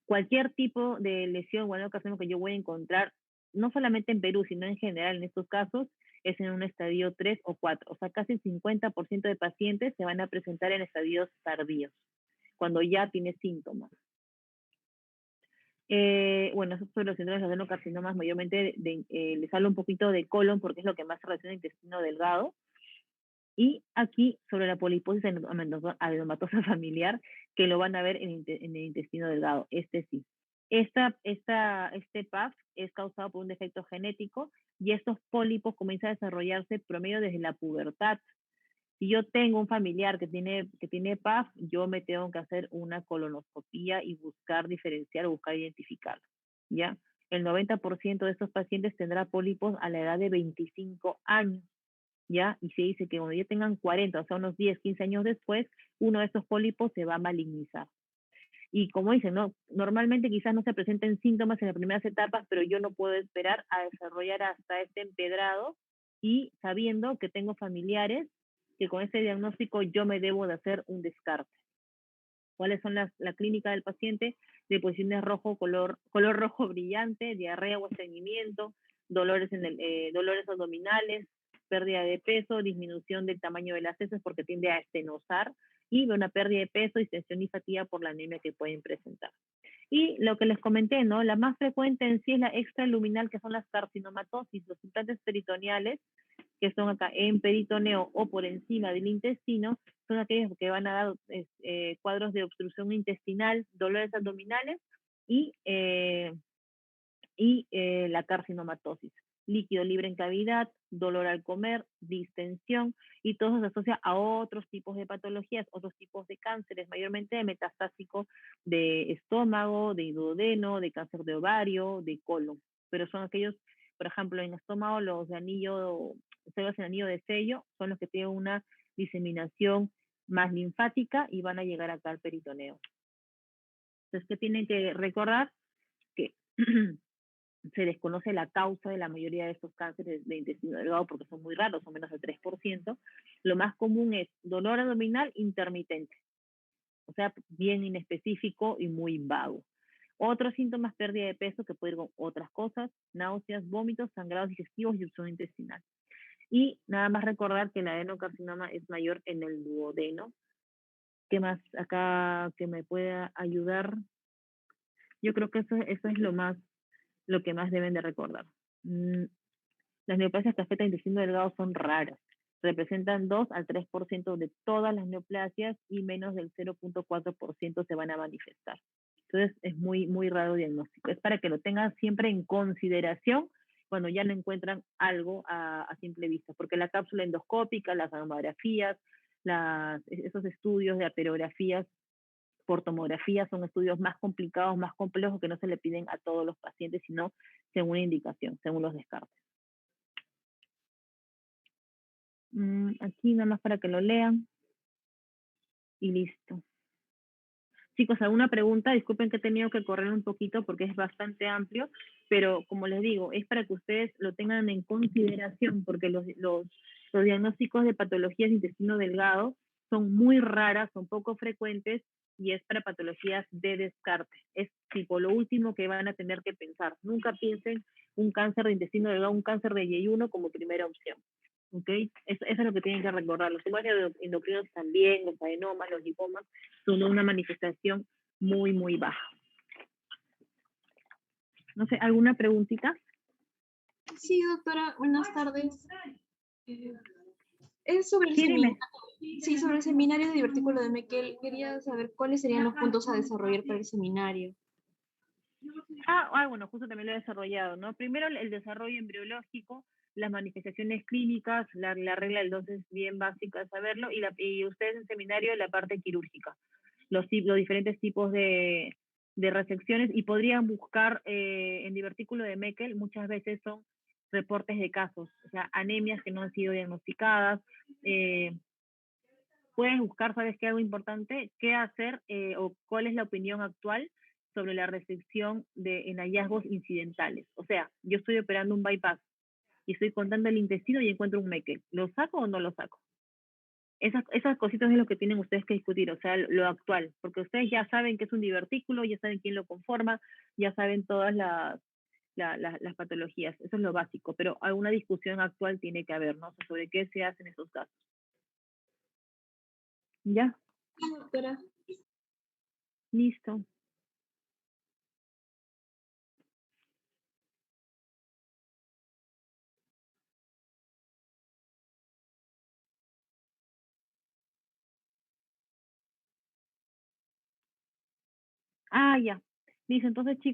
Cualquier tipo de lesión o adenocarcinoma que yo voy a encontrar, no solamente en Perú, sino en general en estos casos, es en un estadio 3 o 4. O sea, casi el 50% de pacientes se van a presentar en estadios tardíos, cuando ya tiene síntomas. Bueno, eso sobre los síndromes de adenocarcinomas, mayormente les hablo un poquito de colon porque es lo que más se relaciona al intestino delgado. Y aquí sobre la poliposis adenomatosa familiar, que lo van a ver en el intestino delgado, este sí. Este PAF es causado por un defecto genético y estos pólipos comienzan a desarrollarse promedio desde la pubertad. Si yo tengo un familiar que tiene PAF, yo me tengo que hacer una colonoscopía y buscar diferenciar o buscar identificarlo, ¿ya? El 90% de estos pacientes tendrá pólipos a la edad de 25 años, ¿ya? Y se dice que cuando ya tengan 40, o sea, unos 10, 15 años después, uno de estos pólipos se va a malignizar. Y como dicen, ¿no? Normalmente quizás no se presenten síntomas en las primeras etapas, pero yo no puedo esperar a desarrollar hasta este empedrado y sabiendo que tengo familiares que con este diagnóstico yo me debo de hacer un descarte. ¿Cuáles son la clínica del paciente? Deposiciones rojo, color rojo brillante, diarrea o estreñimiento, dolores abdominales, pérdida de peso, disminución del tamaño de las heces porque tiende a estenosar, y una pérdida de peso, distensión y fatiga por la anemia que pueden presentar. Y lo que les comenté, ¿no? La más frecuente en sí es la extraluminal, que son las carcinomatosis, los implantes peritoneales, que son acá en peritoneo o por encima del intestino, son aquellos que van a dar cuadros de obstrucción intestinal, dolores abdominales y la carcinomatosis. Líquido libre en cavidad, dolor al comer, distensión, y todo se asocia a otros tipos de patologías, otros tipos de cánceres, mayormente de metastásico de estómago, de duodeno, de cáncer de ovario, de colon. Pero son aquellos, por ejemplo, en estómago, los de células en anillo de sello, son los que tienen una diseminación más linfática y van a llegar acá al peritoneo. Entonces, ¿qué tienen que recordar? Que se desconoce la causa de la mayoría de estos cánceres de intestino delgado porque son muy raros, son menos del 3%. Lo más común es dolor abdominal intermitente, o sea, bien inespecífico y muy vago. Otros síntomas, pérdida de peso, que puede ir con otras cosas, náuseas, vómitos, sangrados digestivos y obstrucción intestinal. Y nada más recordar que el adenocarcinoma es mayor en el duodeno. ¿Qué más acá que me pueda ayudar? Yo creo que eso es lo que más deben de recordar. Las neoplasias que afectan el intestino delgado son raras. Representan 2 al 3% de todas las neoplasias y menos del 0.4% se van a manifestar. Entonces es muy, muy raro diagnóstico. Es para que lo tengan siempre en consideración cuando ya no encuentran algo a simple vista, porque la cápsula endoscópica, las mamografías, esos estudios de arteriografías por tomografía son estudios más complicados, más complejos, que no se le piden a todos los pacientes, sino según indicación, según los descartes. Aquí nada más para que lo lean. Y listo. Chicos, ¿alguna pregunta? Disculpen que he tenido que correr un poquito porque es bastante amplio, pero como les digo, es para que ustedes lo tengan en consideración porque los diagnósticos de patologías de intestino delgado son muy raras, son poco frecuentes y es para patologías de descarte. Es tipo lo último que van a tener que pensar. Nunca piensen un cáncer de intestino delgado, un cáncer de yeyuno como primera opción. ¿Ok? Eso es lo que tienen que recordar. Los tumores endocrinos también, los adenomas, los lipomas, son una manifestación muy, muy baja. No sé, ¿alguna preguntita? Sí, doctora, buenas tardes. Es sobre el Sí, dime. Sí, sobre el seminario de divertículo de Meckel. Quería saber cuáles serían los puntos a desarrollar para el seminario. Bueno, justo también lo he desarrollado, ¿no? Primero el desarrollo embriológico, las manifestaciones clínicas, la regla del 2 es bien básica saberlo, y ustedes en seminario la parte quirúrgica, los diferentes tipos de resecciones, y podrían buscar en divertículo de Meckel, muchas veces son reportes de casos, o sea, anemias que no han sido diagnosticadas. Puedes buscar, ¿sabes qué? Algo importante, qué hacer o cuál es la opinión actual sobre la resección en hallazgos incidentales. O sea, yo estoy operando un bypass y estoy contando el intestino y encuentro un Meckel. ¿Lo saco o no lo saco? Esas cositas es lo que tienen ustedes que discutir, o sea, lo actual, porque ustedes ya saben que es un divertículo, ya saben quién lo conforma, ya saben todas las patologías, eso es lo básico, pero alguna discusión actual tiene que haber, ¿no? O sea, sobre qué se hace en esos casos. ¿Ya? Sí, doctora. Listo. Ya. Listo, entonces, chicos.